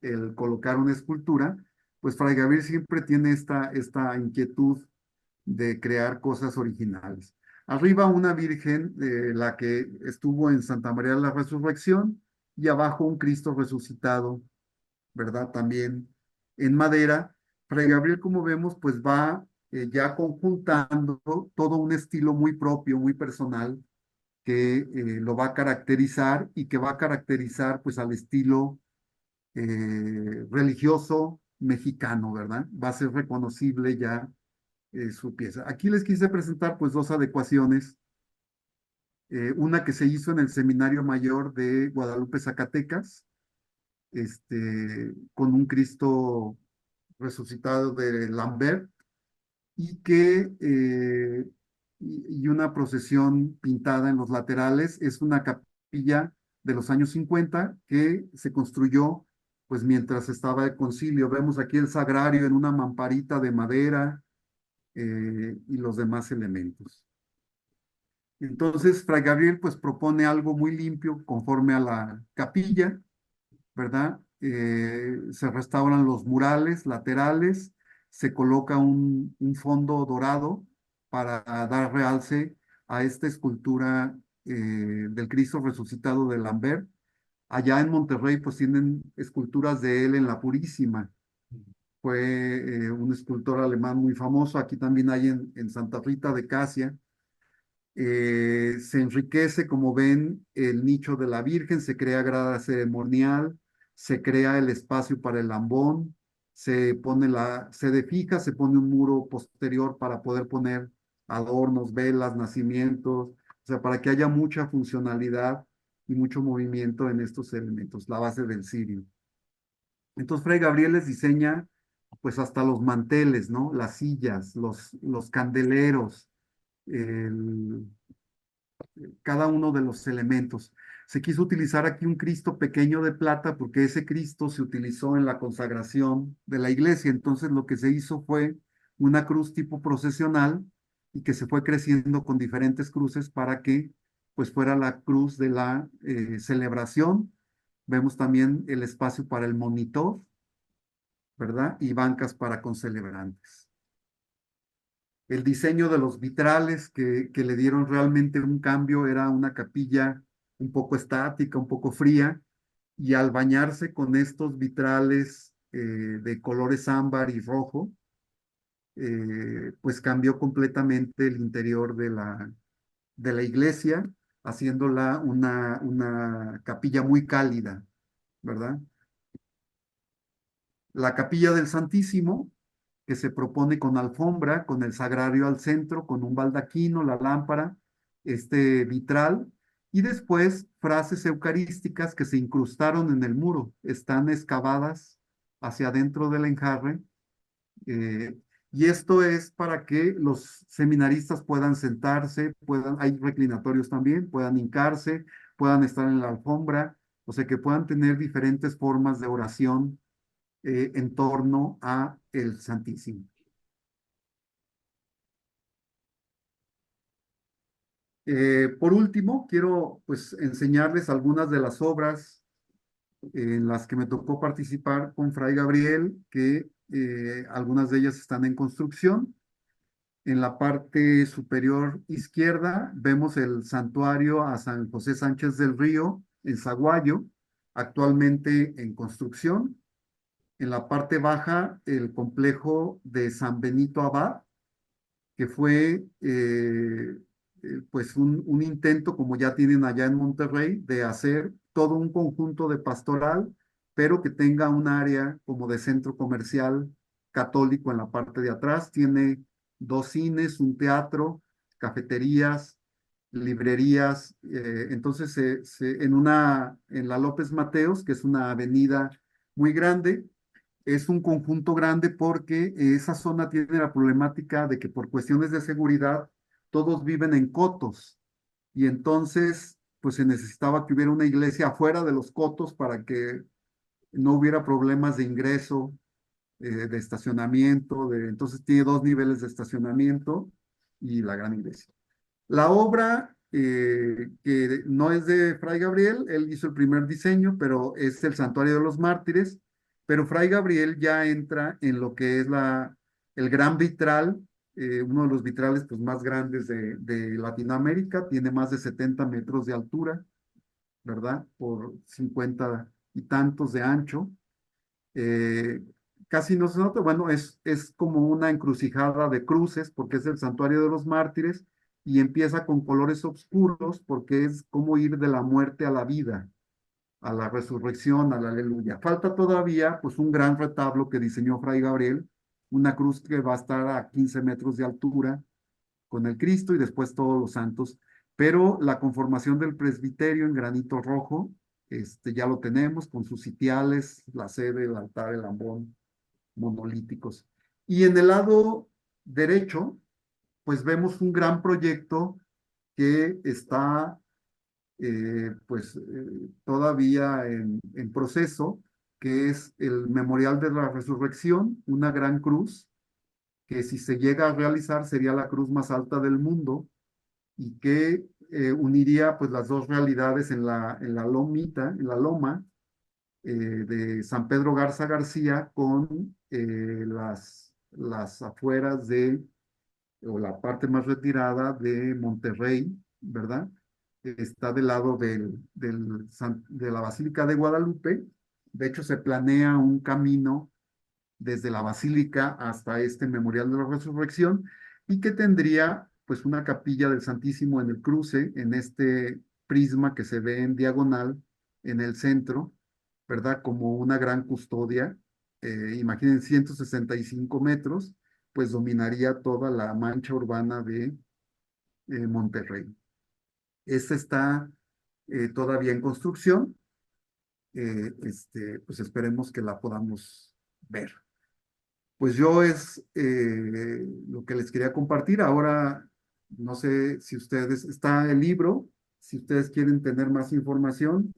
El colocar una escultura, pues Fray Gabriel siempre tiene esta inquietud de crear cosas originales. Arriba una virgen, la que estuvo en Santa María de la Resurrección, y abajo un Cristo resucitado, ¿verdad? También en madera. Fray Gabriel, como vemos, pues va ya conjuntando todo un estilo muy propio, muy personal, que lo va a caracterizar y que va a caracterizar pues al estilo religioso mexicano, ¿verdad? Va a ser reconocible ya su pieza. Aquí les quise presentar pues dos adecuaciones, una que se hizo en el Seminario Mayor de Guadalupe, Zacatecas, con un Cristo resucitado de Lambert y una procesión pintada en los laterales. Es una capilla de los años 50 que se construyó pues mientras estaba el concilio. Vemos aquí el sagrario en una mamparita de madera y los demás elementos. Entonces, Fray Gabriel pues propone algo muy limpio conforme a la capilla, ¿verdad? Se restauran los murales laterales, se coloca un fondo dorado para dar realce a esta escultura del Cristo resucitado de Lambert. Allá en Monterrey pues tienen esculturas de él en la Purísima. Fue un escultor alemán muy famoso. Aquí también hay en Santa Rita de Casia. Se enriquece, como ven, el nicho de la Virgen, se crea grada ceremonial, se crea el espacio para el lambón, se defija, se pone un muro posterior para poder poner adornos, velas, nacimientos, o sea, para que haya mucha funcionalidad y mucho movimiento en estos elementos, la base del cirio. Entonces, Fray Gabriel les diseña, pues, hasta los manteles, ¿no? Las sillas, los candeleros, el, cada uno de los elementos. Se quiso utilizar aquí un Cristo pequeño de plata porque ese Cristo se utilizó en la consagración de la iglesia. Entonces lo que se hizo fue una cruz tipo procesional y que se fue creciendo con diferentes cruces para que pues fuera la cruz de la celebración. Vemos también el espacio para el monitor, ¿verdad? Y bancas para concelebrantes. El diseño de los vitrales que le dieron realmente un cambio era una capilla un poco estática, un poco fría, y al bañarse con estos vitrales de colores ámbar y rojo, pues cambió completamente el interior de la iglesia, haciéndola una capilla muy cálida, ¿verdad? La capilla del Santísimo, que se propone con alfombra, con el sagrario al centro, con un baldaquino, la lámpara, este vitral, y después frases eucarísticas que se incrustaron en el muro, están excavadas hacia adentro del enjarre, eh, y esto es para que los seminaristas puedan sentarse, hay reclinatorios también, puedan hincarse, puedan estar en la alfombra, o sea, que puedan tener diferentes formas de oración en torno a el Santísimo. Por último, quiero pues enseñarles algunas de las obras en las que me tocó participar con Fray Gabriel, que algunas de ellas están en construcción. En la parte superior izquierda vemos el santuario a San José Sánchez del Río en Zaguayo, actualmente en construcción. En la parte baja, el complejo de San Benito Abad, que fue pues un intento, como ya tienen allá en Monterrey, de hacer todo un conjunto de pastoral, pero que tenga un área como de centro comercial católico en la parte de atrás. Tiene dos cines, un teatro, cafeterías, librerías. Entonces, en la López Mateos, que es una avenida muy grande, es un conjunto grande porque esa zona tiene la problemática de que por cuestiones de seguridad todos viven en cotos y entonces pues se necesitaba que hubiera una iglesia afuera de los cotos para que no hubiera problemas de ingreso, de estacionamiento, entonces tiene dos niveles de estacionamiento y la gran iglesia. La obra, que no es de Fray Gabriel, él hizo el primer diseño, pero es el Santuario de los Mártires, pero Fray Gabriel ya entra en lo que es el gran vitral, uno de los vitrales pues, más grandes de Latinoamérica, tiene más de 70 metros de altura, ¿verdad? Por 50 y tantos de ancho. Eh, Casi no se nota, bueno, es como una encrucijada de cruces porque es el santuario de los mártires y empieza con colores oscuros porque es como ir de la muerte a la vida, a la resurrección, a la aleluya. Falta todavía pues un gran retablo que diseñó Fray Gabriel, una cruz que va a estar a 15 metros de altura con el Cristo y después todos los santos, pero la conformación del presbiterio en granito rojo, ya lo tenemos con sus sitiales, la sede, el altar, el ambón, monolíticos. Y en el lado derecho, pues vemos un gran proyecto que está todavía en proceso, que es el Memorial de la Resurrección, una gran cruz, que si se llega a realizar sería la cruz más alta del mundo y que uniría pues las dos realidades en la lomita, en la loma, de San Pedro Garza García con las afueras o la parte más retirada de Monterrey, ¿verdad? Está del lado de la Basílica de Guadalupe. De hecho, se planea un camino desde la Basílica hasta este Memorial de la Resurrección y que tendría pues una capilla del Santísimo en el cruce, en este prisma que se ve en diagonal en el centro, ¿verdad? Como una gran custodia. Imaginen 165 metros, pues dominaría toda la mancha urbana de Monterrey. Esta está todavía en construcción. Pues esperemos que la podamos ver. Pues yo es lo que les quería compartir. Ahora, no sé si ustedes, está el libro, si ustedes quieren tener más información,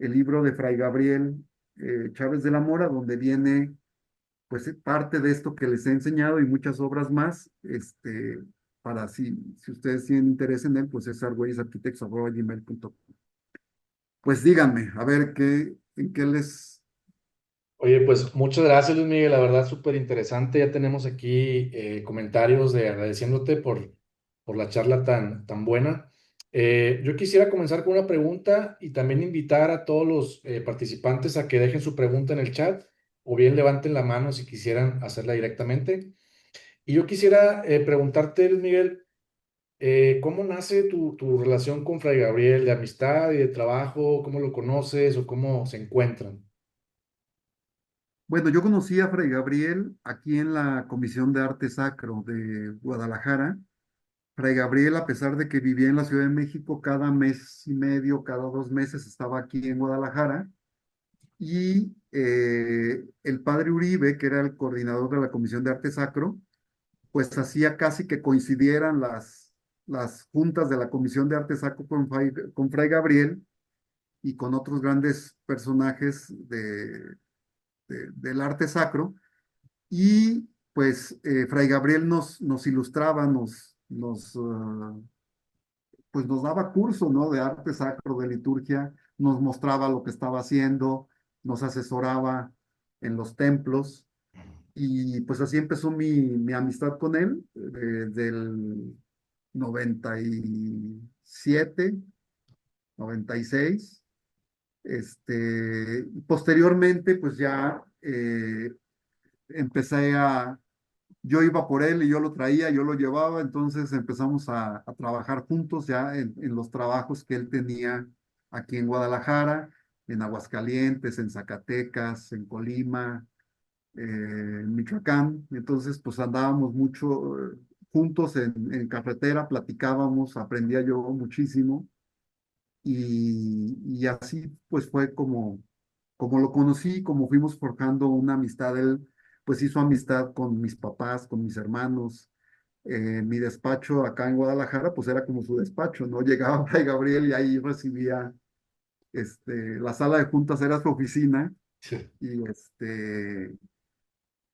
el libro de Fray Gabriel Chávez de la Mora, donde viene pues parte de esto que les he enseñado y muchas obras más, para si ustedes tienen interés en él, pues es argüeyesarquitectos@gmail.com. Pues díganme, a ver en qué les... Oye, pues muchas gracias, Luis Miguel. La verdad, súper interesante. Ya tenemos aquí comentarios de agradeciéndote por la charla tan buena. Yo quisiera comenzar con una pregunta y también invitar a todos los participantes a que dejen su pregunta en el chat o bien levanten la mano si quisieran hacerla directamente. Y yo quisiera preguntarte, Luis Miguel, ¿cómo nace tu relación con Fray Gabriel, de amistad y de trabajo? ¿Cómo lo conoces o cómo se encuentran? Bueno, yo conocí a Fray Gabriel aquí en la Comisión de Arte Sacro de Guadalajara. Fray Gabriel, a pesar de que vivía en la Ciudad de México, cada mes y medio, cada 2 meses estaba aquí en Guadalajara. Y el padre Uribe, que era el coordinador de la Comisión de Arte Sacro, pues hacía casi que coincidieran las juntas de la Comisión de Arte Sacro con Fray Gabriel y con otros grandes personajes del arte sacro. Y pues Fray Gabriel nos ilustraba, nos pues nos daba curso, ¿no? De arte sacro, de liturgia, nos mostraba lo que estaba haciendo, nos asesoraba en los templos y pues así empezó mi amistad con él del 97, 96. Posteriormente, pues ya empecé a, yo iba por él y yo lo traía, yo lo llevaba, entonces empezamos a trabajar juntos ya en los trabajos que él tenía aquí en Guadalajara, en Aguascalientes, en Zacatecas, en Colima, en Michoacán. Entonces, pues andábamos mucho juntos en carretera, platicábamos, aprendía yo muchísimo y así pues fue como lo conocí, como fuimos forjando una amistad. Él pues hizo amistad con mis papás, con mis hermanos. Mi despacho acá en Guadalajara pues era como su despacho, ¿no? Llegaba Fray Gabriel y ahí recibía, la sala de juntas era su oficina Sí.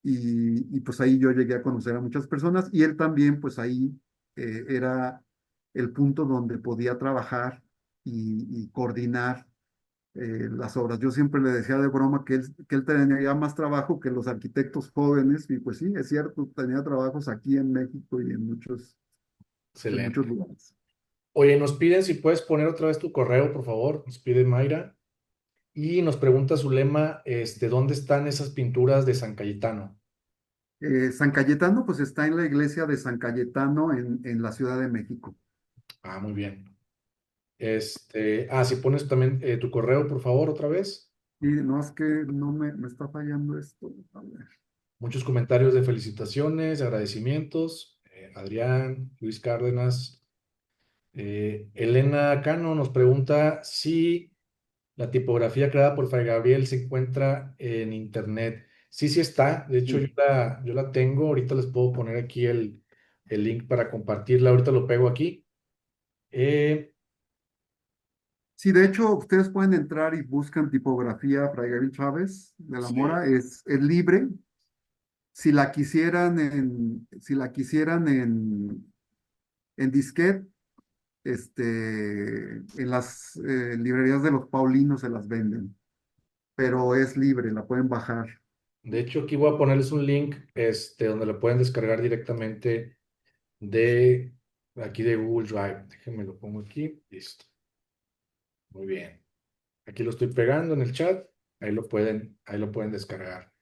y pues ahí yo llegué a conocer a muchas personas y él también pues ahí era el punto donde podía trabajar y coordinar las obras. Yo siempre le decía de broma que él tenía más trabajo que los arquitectos jóvenes, y pues sí, es cierto, tenía trabajos aquí en México y en muchos Excelente. lugares. Oye, nos piden si puedes poner otra vez tu correo, por favor. Nos pide Mayra. Y nos pregunta Zulema, ¿dónde están esas pinturas de San Cayetano? San Cayetano, pues está en la iglesia de San Cayetano en la Ciudad de México. Ah, muy bien. Si pones también tu correo, por favor, otra vez. Y no es que no me está fallando esto. A ver. Muchos comentarios de felicitaciones, de agradecimientos. Adrián, Luis Cárdenas. Elena Cano nos pregunta si la tipografía creada por Fray Gabriel se encuentra en internet. Sí, sí está. De hecho, Sí. yo la tengo. Ahorita les puedo poner aquí el link para compartirla. Ahorita lo pego aquí. Eh, Sí, de hecho, ustedes pueden entrar y buscan tipografía Fray Gabriel Chávez de la sí. Mora, es libre. Si la quisieran en disquete, en las librerías de los Paulinos se las venden, pero es libre, la pueden bajar. De hecho, aquí voy a ponerles un link donde lo pueden descargar directamente de aquí de Google Drive. Déjenme lo pongo aquí. Listo. Muy bien. Aquí lo estoy pegando en el chat. Ahí lo pueden descargar.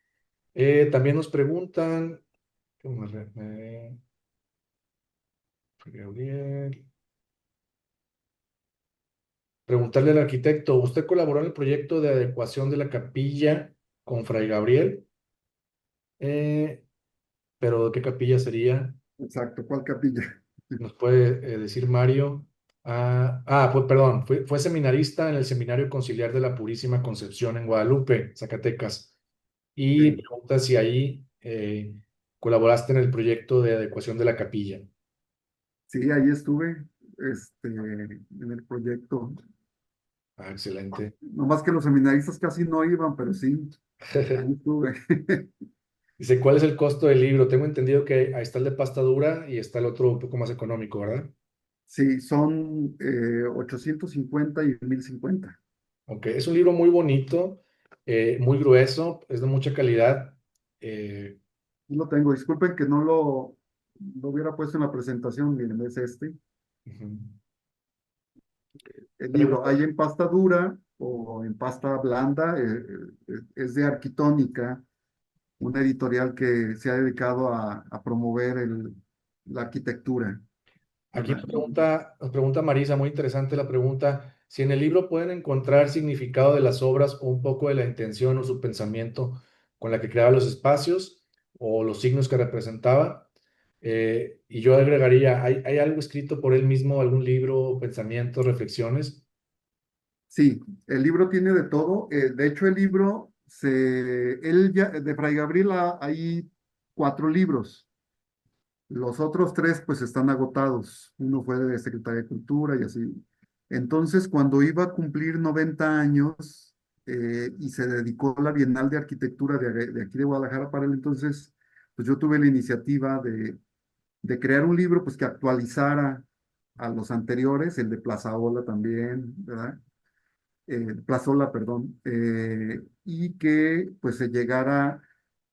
También nos preguntan. Gabriel. Preguntarle al arquitecto, ¿usted colaboró en el proyecto de adecuación de la capilla con Fray Gabriel? Eh, pero ¿de qué capilla sería? Exacto, ¿cuál capilla? ¿Nos puede decir Mario? Pues perdón, fue seminarista en el Seminario Conciliar de la Purísima Concepción en Guadalupe, Zacatecas. Y Sí, pregunta si ahí colaboraste en el proyecto de adecuación de la capilla. sí, ahí estuve, en el proyecto. Ah, excelente. Nomás que los seminaristas casi no iban, pero sí, ahí estuve. Dice, ¿cuál es el costo del libro? Tengo entendido que ahí está el de pasta dura y está el otro un poco más económico, ¿verdad? Sí, son 850 y 1050. Ok, es un libro muy bonito, muy grueso, es de mucha calidad. eh, Y lo tengo. Disculpen que no lo hubiera puesto en la presentación. Miren, es este. Ujú. El libro Pregunta, hay en pasta dura o en pasta blanda. Es de Arquitónica, una editorial que se ha dedicado a promover la arquitectura. aquí nos pregunta Marisa, muy interesante la pregunta, si en el libro pueden encontrar significado de las obras o un poco de la intención o su pensamiento con la que creaba los espacios o los signos que representaba. Y yo agregaría, ¿hay algo escrito por él mismo, algún libro, pensamientos, reflexiones? Sí, el libro tiene de todo. De hecho, el libro, él ya, de Fray Gabriela hay 4 libros. Los otros 3 pues están agotados. Uno fue de Secretaría de Cultura y así. Entonces, cuando iba a cumplir 90 años y se dedicó a la Bienal de Arquitectura de aquí de Guadalajara para él, entonces, pues yo tuve la iniciativa de crear un libro pues que actualizara a los anteriores, el de Plazaola también, ¿verdad? Plazola, perdón, y que pues se llegara,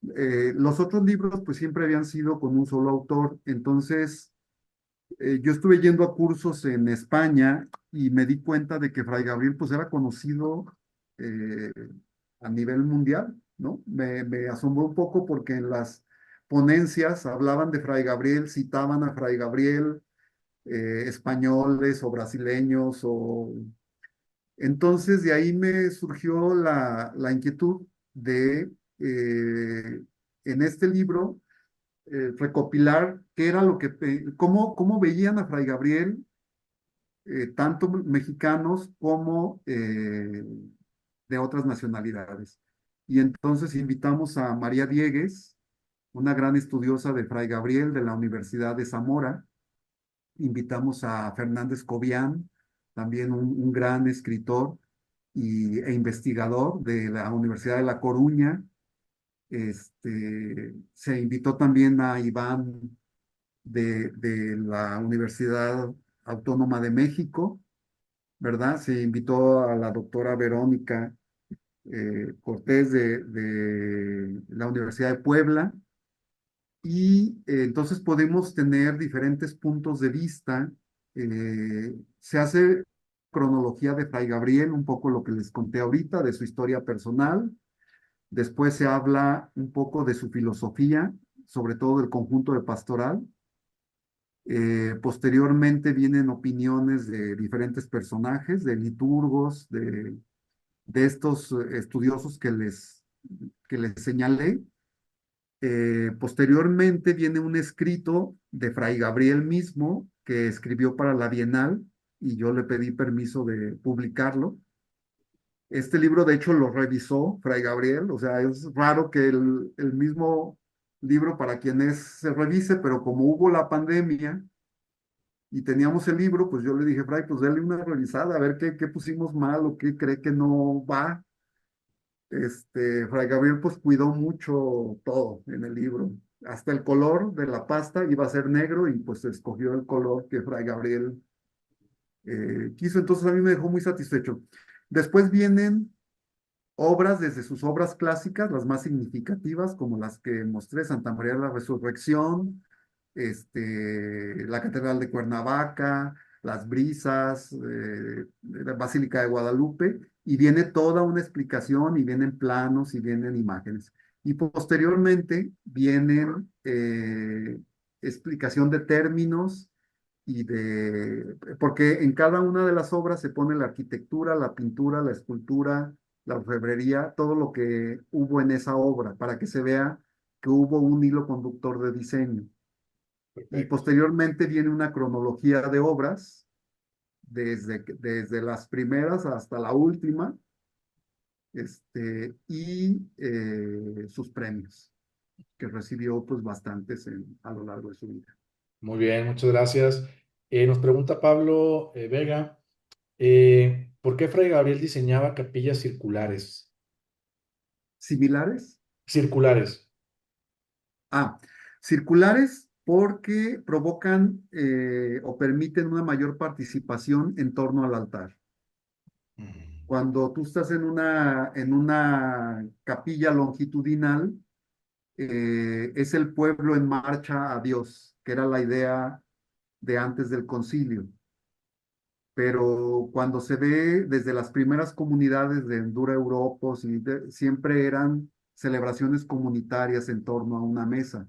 los otros libros pues siempre habían sido con un solo autor, entonces yo estuve yendo a cursos en España y me di cuenta de que Fray Gabriel pues era conocido eh, a nivel mundial, ¿no? Me asombró un poco porque en las ponencias hablaban de Fray Gabriel, citaban a Fray Gabriel, españoles o brasileños o... Entonces de ahí me surgió la inquietud de, en este libro, recopilar qué era lo que, cómo veían a Fray Gabriel, tanto mexicanos como de otras nacionalidades. Y entonces invitamos a María Diegues, una gran estudiosa de Fray Gabriel de la Universidad de Zamora. Invitamos a Fernández Cobian, también un gran escritor e investigador de la Universidad de La Coruña. Se invitó también a Iván de la Universidad Autónoma de México, ¿verdad? Se invitó a la doctora Verónica Cortés de la Universidad de Puebla y entonces podemos tener diferentes puntos de vista. Se hace cronología de Fray Gabriel, un poco lo que les conté ahorita, de su historia personal. Después se habla un poco de su filosofía, sobre todo del conjunto de pastoral. Posteriormente vienen opiniones de diferentes personajes, de liturgos, de estos estudiosos que les señalé. Posteriormente viene un escrito de Fray Gabriel mismo que escribió para la Bienal y yo le pedí permiso de publicarlo. Este libro, de hecho, lo revisó Fray Gabriel, o sea, es raro que el mismo libro para quienes se revise, pero como hubo la pandemia y teníamos el libro, pues yo le dije, Fray, pues dale una revisada, a ver qué pusimos mal o qué cree que no va. Fray Gabriel pues cuidó mucho todo en el libro. Hasta el color de la pasta iba a ser negro y pues escogió el color que Fray Gabriel quiso. Entonces a mí me dejó muy satisfecho. Después vienen obras desde sus obras clásicas, las más significativas, como las que mostré, Santa María de la Resurrección, la Catedral de Cuernavaca, Las Brisas, la Basílica de Guadalupe, y viene toda una explicación, y vienen planos, y vienen imágenes. Y posteriormente vienen explicación de términos porque en cada una de las obras se pone la arquitectura, la pintura, la escultura, la orfebrería, todo lo que hubo en esa obra, para que se vea que hubo un hilo conductor de diseño. Y Perfecto. posteriormente viene una cronología de obras, desde las primeras hasta la última, y sus premios, que recibió pues bastantes a lo largo de su vida. Muy bien, muchas gracias. Nos pregunta Pablo Vega, ¿por qué Fray Gabriel diseñaba capillas circulares? ¿Similares? Circulares. Ah, circulares porque provocan o permiten una mayor participación en torno al altar. Mm, Cuando tú estás en una capilla longitudinal, es el pueblo en marcha a Dios, que era la idea de antes del concilio. Pero cuando se ve desde las primeras comunidades de Endura Europa, siempre eran celebraciones comunitarias en torno a una mesa.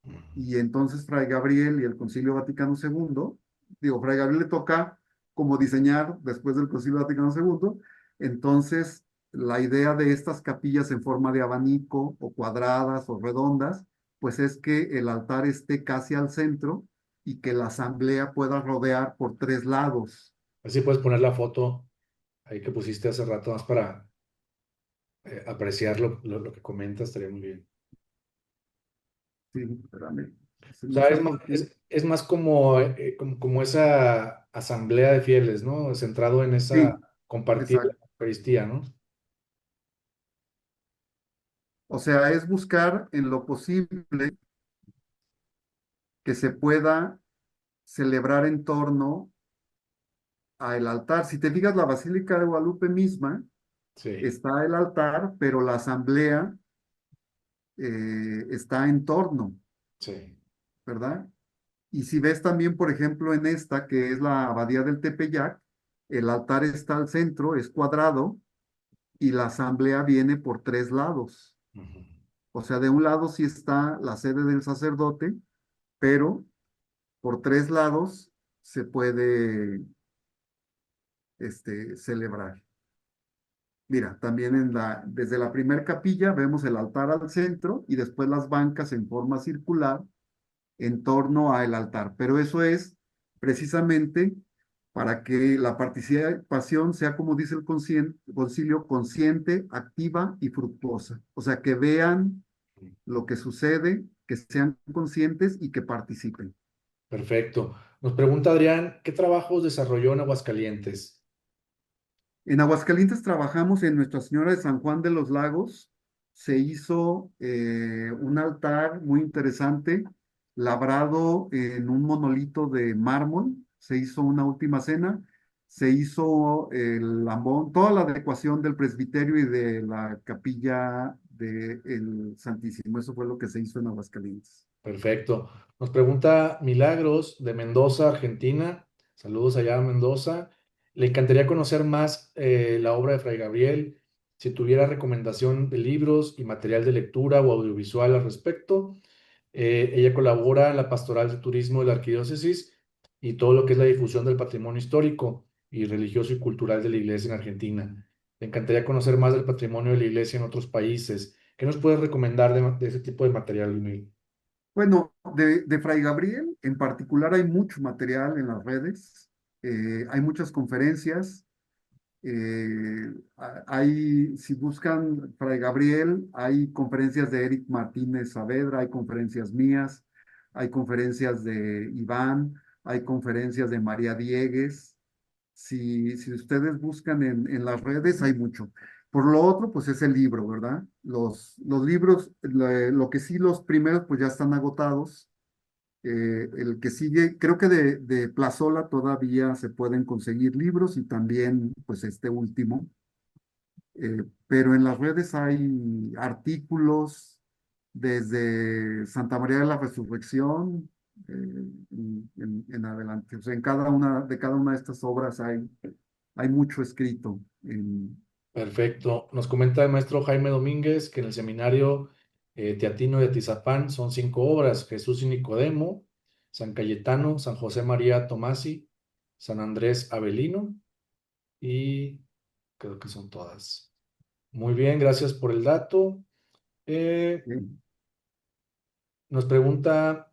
mm. Y entonces Fray Gabriel y el Concilio Vaticano II, digo, Fray Gabriel le toca como diseñar después del Concilio Vaticano II, entonces la idea de estas capillas en forma de abanico o cuadradas o redondas, pues es que el altar esté casi al centro y que la asamblea pueda rodear por tres lados. Así puedes poner la foto ahí que pusiste hace rato más para apreciar lo que comentas, estaría muy bien. Sí, espérame, se O me sea, hizo algo aquí. es más como, como esa asamblea de fieles, ¿no? Centrado en esa Sí, compartir la exacto. Eucaristía, ¿no? O sea, es buscar en lo posible que se pueda celebrar en torno a el altar. Si te fijas, la Basílica de Guadalupe misma Sí, está el altar, pero la asamblea está en torno, sí. ¿verdad? Y si ves también, por ejemplo, en esta, que es la Abadía del Tepeyac, el altar está al centro, es cuadrado, y la asamblea viene por tres lados. Ujú. O sea, de un lado sí está la sede del sacerdote, pero por tres lados se puede celebrar. Mira, también desde la primer capilla vemos el altar al centro y después las bancas en forma circular en torno al altar. Pero eso es precisamente para que la participación sea, como dice el concilio, consciente, activa y fructuosa. O sea, que vean lo que sucede, que sean conscientes y que participen. Perfecto. Nos pregunta Adrián, ¿qué trabajos desarrolló en Aguascalientes? En Aguascalientes trabajamos en Nuestra Señora de San Juan de los Lagos. Se hizo un altar muy interesante, labrado en un monolito de mármol. Se hizo una última cena. Se hizo el ambón, toda la adecuación del presbiterio y de la capilla del Santísimo. Eso fue lo que se hizo en Aguascalientes. Perfecto. Nos pregunta Milagros de Mendoza, Argentina. Saludos allá a Mendoza. Le encantaría conocer más la obra de Fray Gabriel. Si tuviera recomendación de libros y material de lectura o audiovisual al respecto. Ella colabora en la Pastoral de Turismo de la Arquidiócesis y todo lo que es la difusión del patrimonio histórico y religioso y cultural de la Iglesia en Argentina. Le encantaría conocer más del patrimonio de la Iglesia en otros países. ¿Qué nos puedes recomendar de ese tipo de material, Luis? Bueno, de Fray Gabriel en particular hay mucho material en las redes, hay muchas conferencias, si buscan Fray Gabriel, hay conferencias de Eric Martínez Saavedra, hay conferencias mías, hay conferencias de Iván, hay conferencias de María Diegues. Si ustedes buscan en las redes, hay mucho. Por lo otro, pues es el libro, ¿verdad? Los libros, lo que sí, los primeros, pues ya están agotados. El que sigue, creo que de Plazola todavía se pueden conseguir libros y también, pues este último. Pero en las redes hay artículos desde Santa María de la Resurrección en adelante. O sea, de cada una de estas obras hay mucho escrito. Perfecto. Nos comenta el maestro Jaime Domínguez que en el seminario teatino de Atizapán son 5 obras: Jesús y Nicodemo, San Cayetano, San José María Tomasi, San Andrés Avelino y creo que son todas. Muy bien, gracias por el dato. Eh, Eh, nos pregunta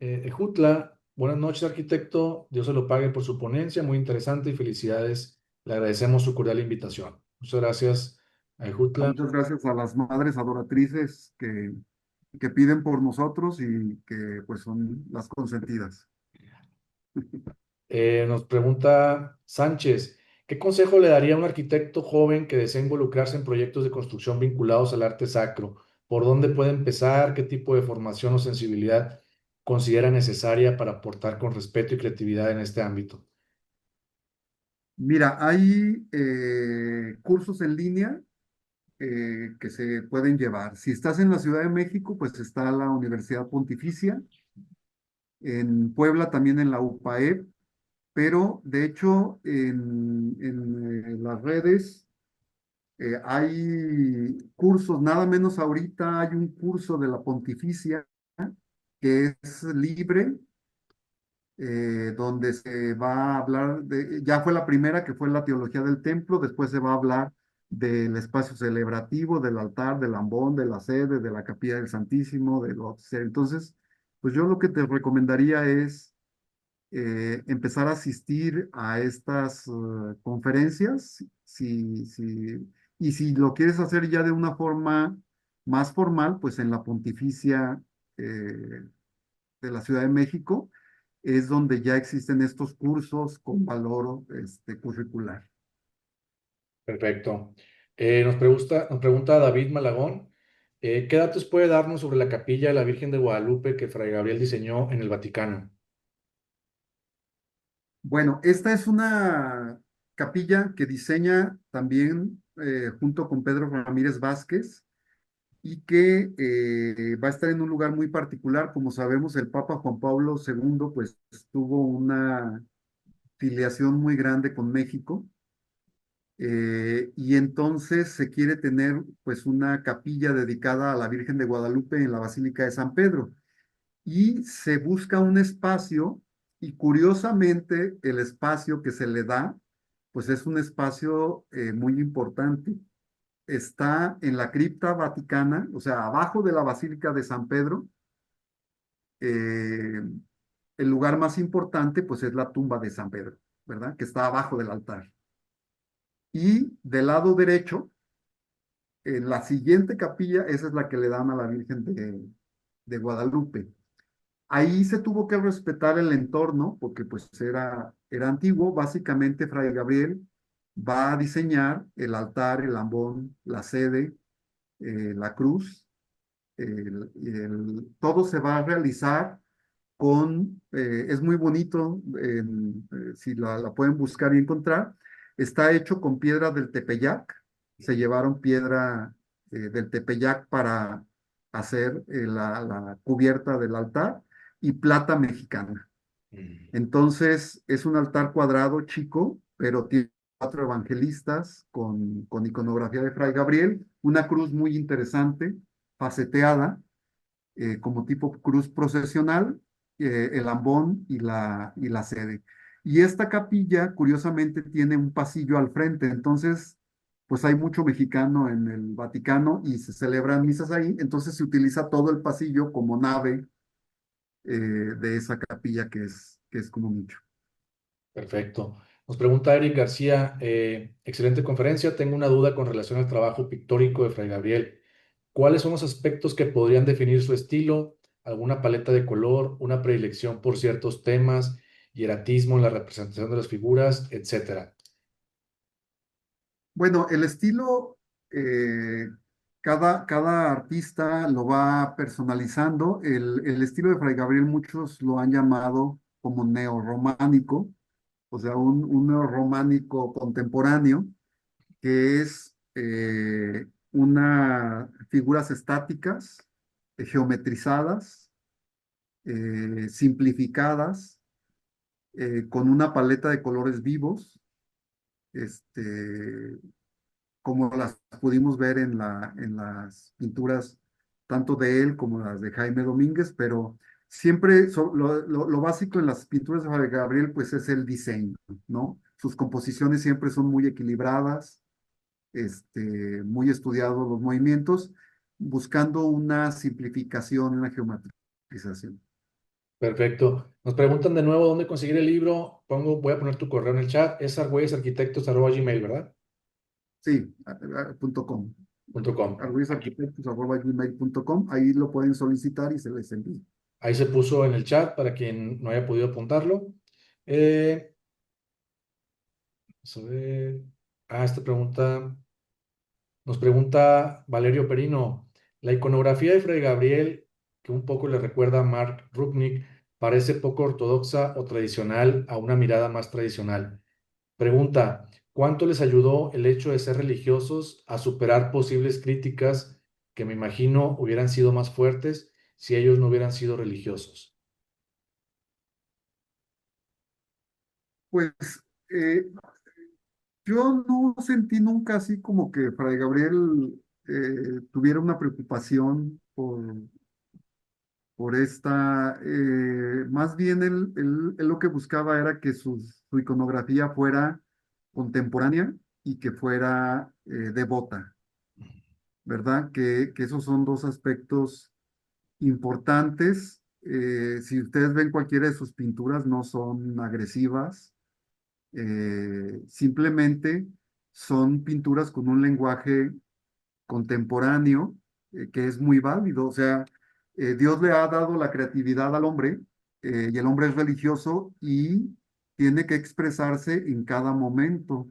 Ejutla, buenas noches, arquitecto. Dios se lo pague por su ponencia, muy interesante y felicidades. Le agradecemos su cordial invitación. Muchas gracias a Ejutla. Muchas gracias a las madres adoratrices que piden por nosotros y que pues son las consentidas. Nos pregunta Sánchez, ¿qué consejo le daría a un arquitecto joven que desea involucrarse en proyectos de construcción vinculados al arte sacro? ¿Por dónde puede empezar? ¿Qué tipo de formación o sensibilidad considera necesaria para aportar con respeto y creatividad en este ámbito? Mira, hay cursos en línea que se pueden llevar. Si estás en la Ciudad de México, pues está la Universidad Pontificia, en Puebla también en la UPAEP, pero de hecho en las redes hay cursos, nada menos ahorita hay un curso de la Pontificia que es libre, donde se va a hablar ya fue la primera que fue la teología del templo, después se va a hablar del espacio celebrativo, del altar, del ambón, de la sede, de la capilla del Santísimo, de lo entonces, pues yo lo que te recomendaría es empezar a asistir a estas conferencias, y si lo quieres hacer ya de una forma más formal, pues en la Pontificia eh, de la Ciudad de México es donde ya existen estos cursos con valor curricular. Perfecto. Nos pregunta David Malagón, ¿qué datos puede darnos sobre la capilla de la Virgen de Guadalupe que Fray Gabriel diseñó en el Vaticano? Bueno, esta es una capilla que diseña también junto con Pedro Ramírez Vázquez y que va a estar en un lugar muy particular. Como sabemos, el Papa Juan Pablo II pues tuvo una filiación muy grande con México, y entonces se quiere tener pues una capilla dedicada a la Virgen de Guadalupe en la Basílica de San Pedro y se busca un espacio y curiosamente el espacio que se le da pues es un espacio muy importante. Está en la cripta vaticana, o sea, abajo de la Basílica de San Pedro. eh, el lugar más importante pues es la tumba de San Pedro, ¿verdad? Que está abajo del altar. Y del lado derecho, en la siguiente capilla, esa es la que le dan a la Virgen de Guadalupe. Ahí se tuvo que respetar el entorno porque pues era antiguo. Básicamente, Fray Gabriel va a diseñar el altar, el ambón, la sede, la cruz. Todo se va a realizar es muy bonito, si la pueden buscar y encontrar, está hecho con piedra del Tepeyac, se llevaron piedra del Tepeyac para hacer la cubierta del altar y plata mexicana. Mm. Entonces es un altar cuadrado chico, pero tiene cuatro evangelistas con iconografía de Fray Gabriel, una cruz muy interesante, faceteada como tipo cruz procesional, el ambón y la sede. Y esta capilla, curiosamente, tiene un pasillo al frente, entonces, pues hay mucho mexicano en el Vaticano y se celebran misas ahí, entonces se utiliza todo el pasillo como nave de esa capilla que es como nicho. Perfecto. Nos pregunta Eric García, excelente conferencia. Tengo una duda con relación al trabajo pictórico de Fray Gabriel. ¿Cuáles son los aspectos que podrían definir su estilo? ¿Alguna paleta de color, una predilección por ciertos temas, hieratismo en la representación de las figuras, etcétera? Bueno, el estilo, cada artista lo va personalizando. El estilo de Fray Gabriel muchos lo han llamado como neorrománico, o sea, un neorrománico contemporáneo, que es figuras estáticas, geometrizadas, simplificadas, con una paleta de colores vivos, este, como las pudimos ver en las pinturas tanto de él como las de Jaime Domínguez, pero siempre lo básico en las pinturas de Fray Gabriel pues es el diseño, ¿no? Sus composiciones siempre son muy equilibradas, muy estudiados los movimientos, buscando una simplificación en la geometrización. Perfecto. Nos preguntan de nuevo dónde conseguir el libro. Voy a poner tu correo en el chat. Es argüeyesarquitectos@gmail, ¿verdad? Sí, .com. Punto com. arguyesarquitectos@gmail.com, ahí lo pueden solicitar y se les envía. Ahí se puso en el chat para quien no haya podido apuntarlo. Eh, Vamos a ver. Esta pregunta nos pregunta Valerio Perino. La iconografía de Fray Gabriel, que un poco le recuerda a Mark Rupnik, parece poco ortodoxa o tradicional a una mirada más tradicional. Pregunta, ¿cuánto les ayudó el hecho de ser religiosos a superar posibles críticas que me imagino hubieran sido más fuertes si ellos no hubieran sido religiosos? Pues eh, yo no sentí nunca así como que Fray Gabriel tuviera una preocupación por esta, más bien él lo que buscaba era que su iconografía fuera contemporánea y que fuera devota, ¿verdad? Que esos son dos aspectos importantes. Si ustedes ven cualquiera de sus pinturas, no son agresivas, simplemente son pinturas con un lenguaje contemporáneo, que es muy válido. O sea, Dios le ha dado la creatividad al hombre, y el hombre es religioso y tiene que expresarse en cada momento.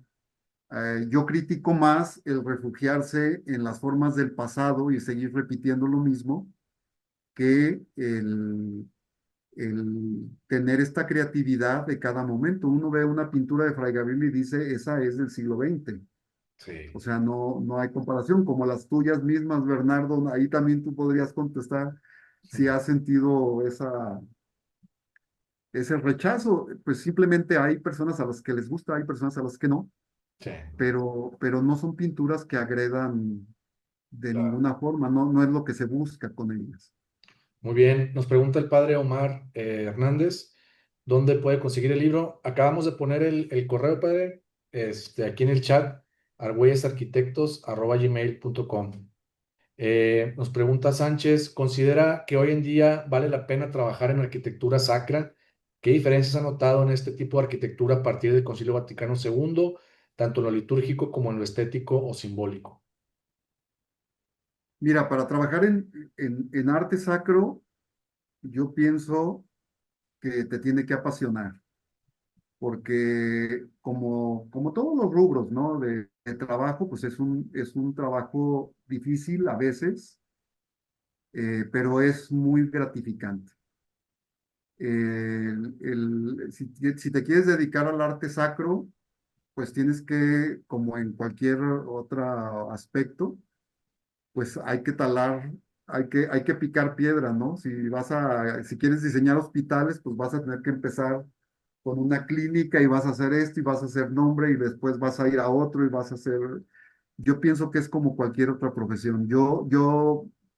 Yo critico más el refugiarse en las formas del pasado y seguir repitiendo lo mismo que el tener esta creatividad de cada momento. Uno ve una pintura de Fray Gabriel y dice, esa es del siglo XX. O Sí, sea, no hay comparación, como las tuyas mismas, Bernardo, ahí también tú podrías contestar si has sentido ese rechazo. Pues simplemente hay personas a las que les gusta, hay personas a las que no, sí, pero no son pinturas que agredan de claro. ninguna forma, no es lo que se busca con ellas. Muy bien, nos pregunta el padre Omar Hernández, ¿dónde puede conseguir el libro? Acabamos de poner el correo, padre, aquí en el chat, argüeyesarquitectos@gmail.com. Nos pregunta Sánchez, ¿considera que hoy en día vale la pena trabajar en arquitectura sacra? ¿Qué diferencias ha notado en este tipo de arquitectura a partir del Concilio Vaticano II, tanto en lo litúrgico como en lo estético o simbólico? Mira, para trabajar en arte sacro, yo pienso que te tiene que apasionar, porque como todos los rubros, ¿no? De trabajo, pues es un trabajo difícil a veces, pero es muy gratificante. Si te quieres dedicar al arte sacro, pues tienes que, como en cualquier otro aspecto, pues hay que talar, hay que picar piedra, ¿no? Si quieres diseñar hospitales, pues vas a tener que empezar con una clínica y vas a hacer esto y vas a hacer nombre y después vas a ir a otro y vas a hacer. Yo pienso que es como cualquier otra profesión.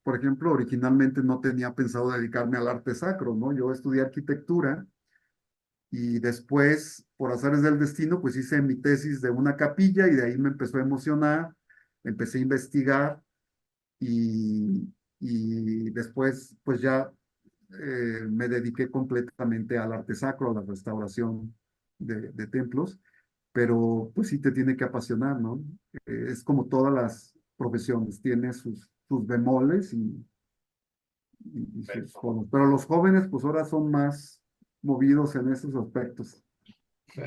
Por ejemplo, originalmente no tenía pensado dedicarme al arte sacro, ¿no? Yo estudié arquitectura y después, por azares del destino, pues hice mi tesis de una capilla y de ahí me empezó a emocionar, empecé a investigar y después, pues ya me dediqué completamente al arte sacro, a la restauración de templos, pero pues sí te tiene que apasionar, ¿no? Es como todas las profesiones, tiene sus bemoles y sus cosas, pero los jóvenes pues ahora son más movidos en esos aspectos.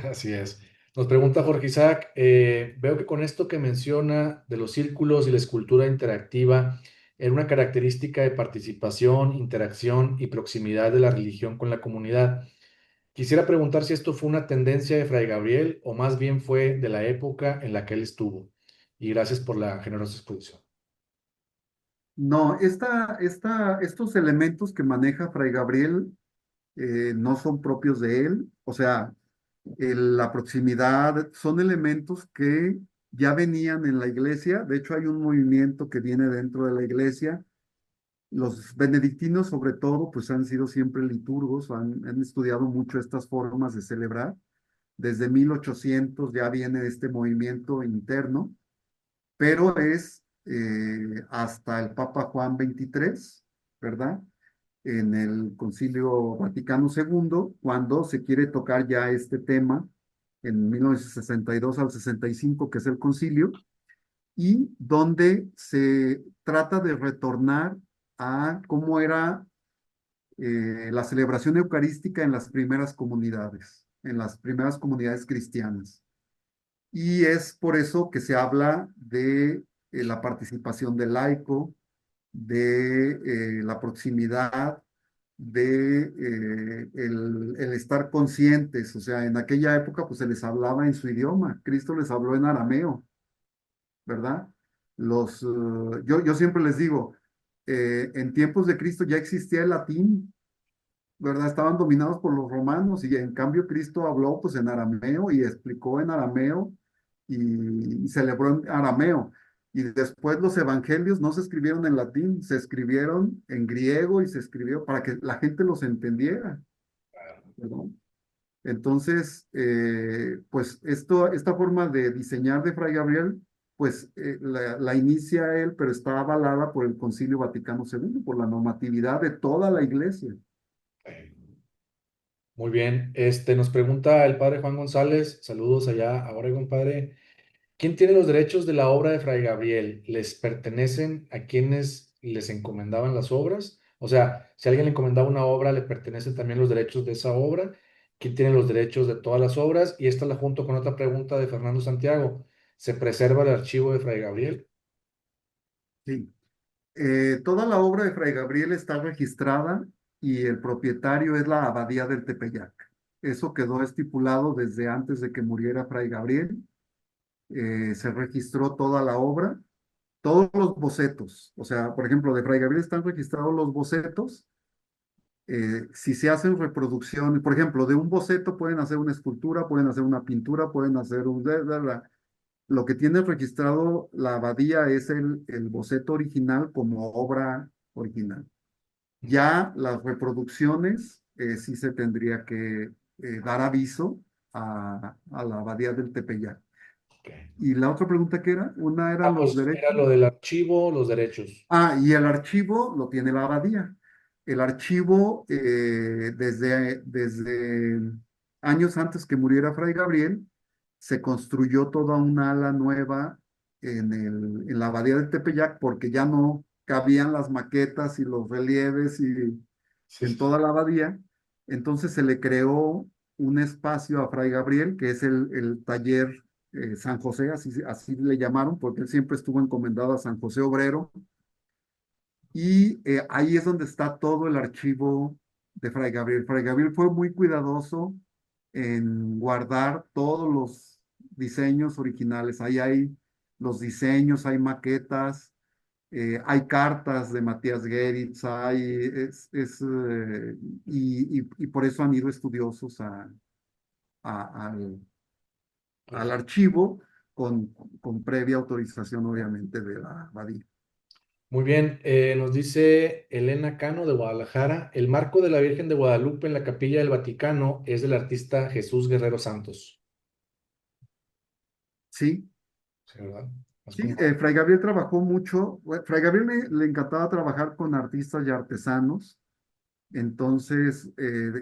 Así es. Nos pregunta Jorge Isaac, veo que con esto que menciona de los círculos y la escultura interactiva, era una característica de participación, interacción y proximidad de la religión con la comunidad. Quisiera preguntar si esto fue una tendencia de Fray Gabriel o más bien fue de la época en la que él estuvo. Y gracias por la generosa exposición. No, estos elementos que maneja Fray Gabriel no son propios de él, o sea, la proximidad son elementos que ya venían en la iglesia, de hecho hay un movimiento que viene dentro de la iglesia. Los benedictinos, sobre todo, pues han sido siempre liturgos, han estudiado mucho estas formas de celebrar. Desde 1800 ya viene este movimiento interno, pero es hasta el Papa Juan XXIII, ¿verdad? En el Concilio Vaticano II, cuando se quiere tocar ya este tema, en 1962 al 65, que es el concilio, y donde se trata de retornar a cómo era la celebración eucarística en las primeras comunidades cristianas. Y es por eso que se habla de la participación del laico, de la proximidad, de el estar conscientes. O sea, en aquella época pues se les hablaba en su idioma. Cristo les habló en arameo, ¿verdad? Yo siempre les digo, en tiempos de Cristo ya existía el latín, ¿verdad? Estaban dominados por los romanos y en cambio Cristo habló pues en arameo y explicó en arameo y celebró en arameo. Y después los evangelios no se escribieron en latín, se escribieron en griego y se escribió para que la gente los entendiera, ¿verdad? Entonces, pues esta forma de diseñar de Fray Gabriel, pues la inicia él, pero está avalada por el Concilio Vaticano II, por la normatividad de toda la iglesia. Muy bien. Nos pregunta el padre Juan González, saludos allá a Oregon, padre. ¿Quién tiene los derechos de la obra de Fray Gabriel? ¿Les pertenecen a quienes les encomendaban las obras? O sea, si alguien le encomendaba una obra, ¿le pertenecen también los derechos de esa obra? ¿Quién tiene los derechos de todas las obras? Y esta la junto con otra pregunta de Fernando Santiago. ¿Se preserva el archivo de Fray Gabriel? Sí. Toda la obra de Fray Gabriel está registrada y el propietario es la abadía del Tepeyac. Eso quedó estipulado desde antes de que muriera Fray Gabriel. Se registró toda la obra, todos los bocetos. O sea, por ejemplo, de Fray Gabriel están registrados los bocetos. Si se hacen reproducciones, por ejemplo, de un boceto pueden hacer una escultura, pueden hacer una pintura, pueden hacer un... Lo que tiene registrado la abadía es el boceto original como obra original. Ya las reproducciones sí se tendría que dar aviso a la abadía del Tepeyac. Ok. Y la otra pregunta que era, una era Ah, los pues era derechos. lo del archivo, los derechos. Ah, y el archivo lo tiene la abadía. El archivo, desde años antes que muriera Fray Gabriel, se construyó toda una ala nueva en la abadía de Tepeyac porque ya no cabían las maquetas y los relieves y Sí, en sí, sí. toda la abadía. Entonces se le creó un espacio a Fray Gabriel, que es el taller San José, así le llamaron, porque él siempre estuvo encomendado a San José Obrero y ahí es donde está todo el archivo de Fray Gabriel. Fray Gabriel fue muy cuidadoso en guardar todos los diseños originales. Ahí hay los diseños, hay maquetas, hay cartas de Matías Geritz, y por eso han ido estudiosos al Perfecto. archivo con previa autorización, obviamente, de la abadía. Muy bien, nos dice Elena Cano de Guadalajara, el marco de la Virgen de Guadalupe en la Capilla del Vaticano es del artista Jesús Guerrero Santos. Sí, Sí, ¿verdad? Es sí, como... Fray Gabriel trabajó mucho. Fray Gabriel le encantaba trabajar con artistas y artesanos. Entonces,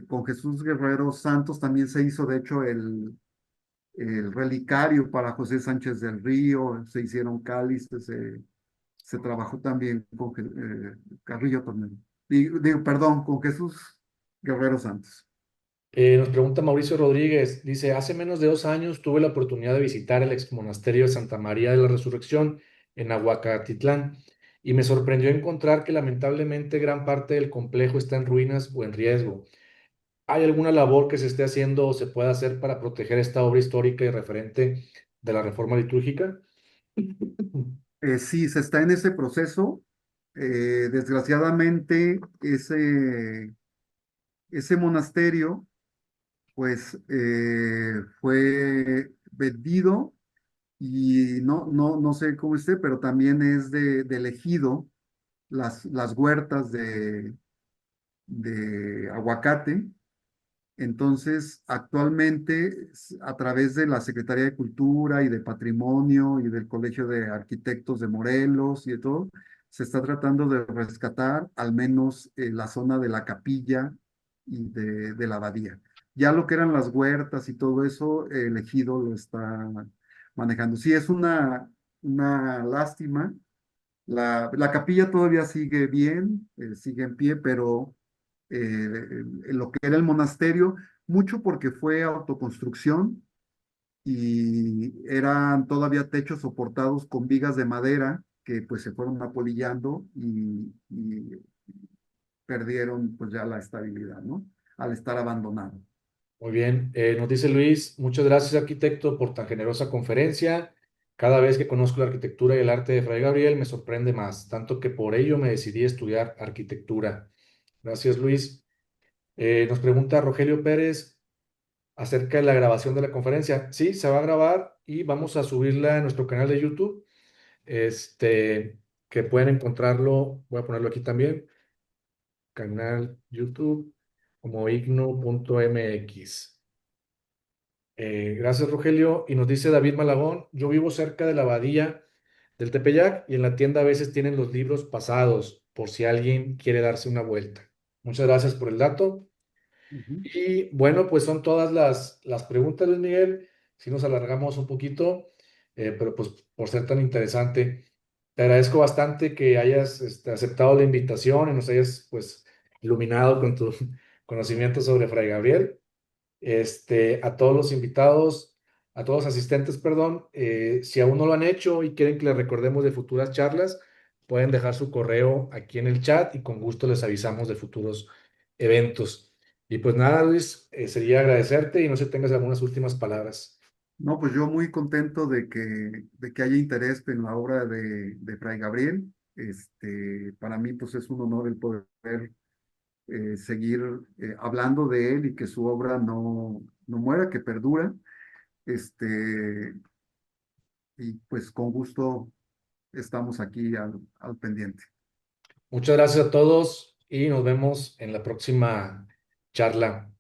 con Jesús Guerrero Santos también se hizo, de hecho, el relicario para José Sánchez del Río, se hicieron cálices, se trabajó también con Carrillo Tornero. Digo, perdón, con Jesús Guerrero Santos. Nos pregunta Mauricio Rodríguez, dice, hace menos de 2 años tuve la oportunidad de visitar el ex monasterio de Santa María de la Resurrección en Ahuacatitlán y me sorprendió encontrar que lamentablemente gran parte del complejo está en ruinas o en riesgo. ¿Hay alguna labor que se esté haciendo o se pueda hacer para proteger esta obra histórica y referente de la reforma litúrgica? Sí, se está en ese proceso. Desgraciadamente, ese monasterio pues fue vendido y no sé cómo esté, pero también es del ejido, las huertas de aguacate. Entonces, actualmente, a través de la Secretaría de Cultura y de Patrimonio y del Colegio de Arquitectos de Morelos y de todo, se está tratando de rescatar al menos la zona de la capilla y de la abadía. Ya lo que eran las huertas y todo eso, el ejido lo está manejando. Sí, es una lástima. La capilla todavía sigue bien, sigue en pie, pero lo que era el monasterio, mucho porque fue autoconstrucción y eran todavía techos soportados con vigas de madera que pues se fueron apolillando y perdieron pues ya la estabilidad, ¿no? Al estar abandonado. Muy bien, nos dice Luis, muchas gracias arquitecto por tan generosa conferencia. Cada vez que conozco la arquitectura y el arte de Fray Gabriel me sorprende más, tanto que por ello me decidí a estudiar arquitectura. Gracias Luis. Nos pregunta Rogelio Pérez acerca de la grabación de la conferencia. Sí, se va a grabar y vamos a subirla a nuestro canal de YouTube, que pueden encontrarlo, voy a ponerlo aquí también, canal YouTube como igno.mx. Gracias, Rogelio. Y nos dice David Malagón, yo vivo cerca de la abadía del Tepeyac y en la tienda a veces tienen los libros pasados por si alguien quiere darse una vuelta. Muchas gracias por el dato. Ujú. Y bueno, pues son todas las preguntas, Luis Miguel. Si nos alargamos un poquito, pero pues por ser tan interesante, te agradezco bastante que hayas aceptado la invitación y nos hayas pues iluminado con tu conocimiento sobre Fray Gabriel. A todos los invitados, a todos los asistentes, perdón, si aún no lo han hecho y quieren que les recordemos de futuras charlas, pueden dejar su correo aquí en el chat y con gusto les avisamos de futuros eventos. Y pues nada, Luis, sería agradecerte y no sé si tengas algunas últimas palabras. No, pues yo muy contento de que haya interés en la obra de Fray Gabriel. Para mí, pues es un honor el poder seguir hablando de él y que su obra no muera, que perdura. Este, y pues con gusto estamos aquí al pendiente. Muchas gracias a todos y nos vemos en la próxima charla.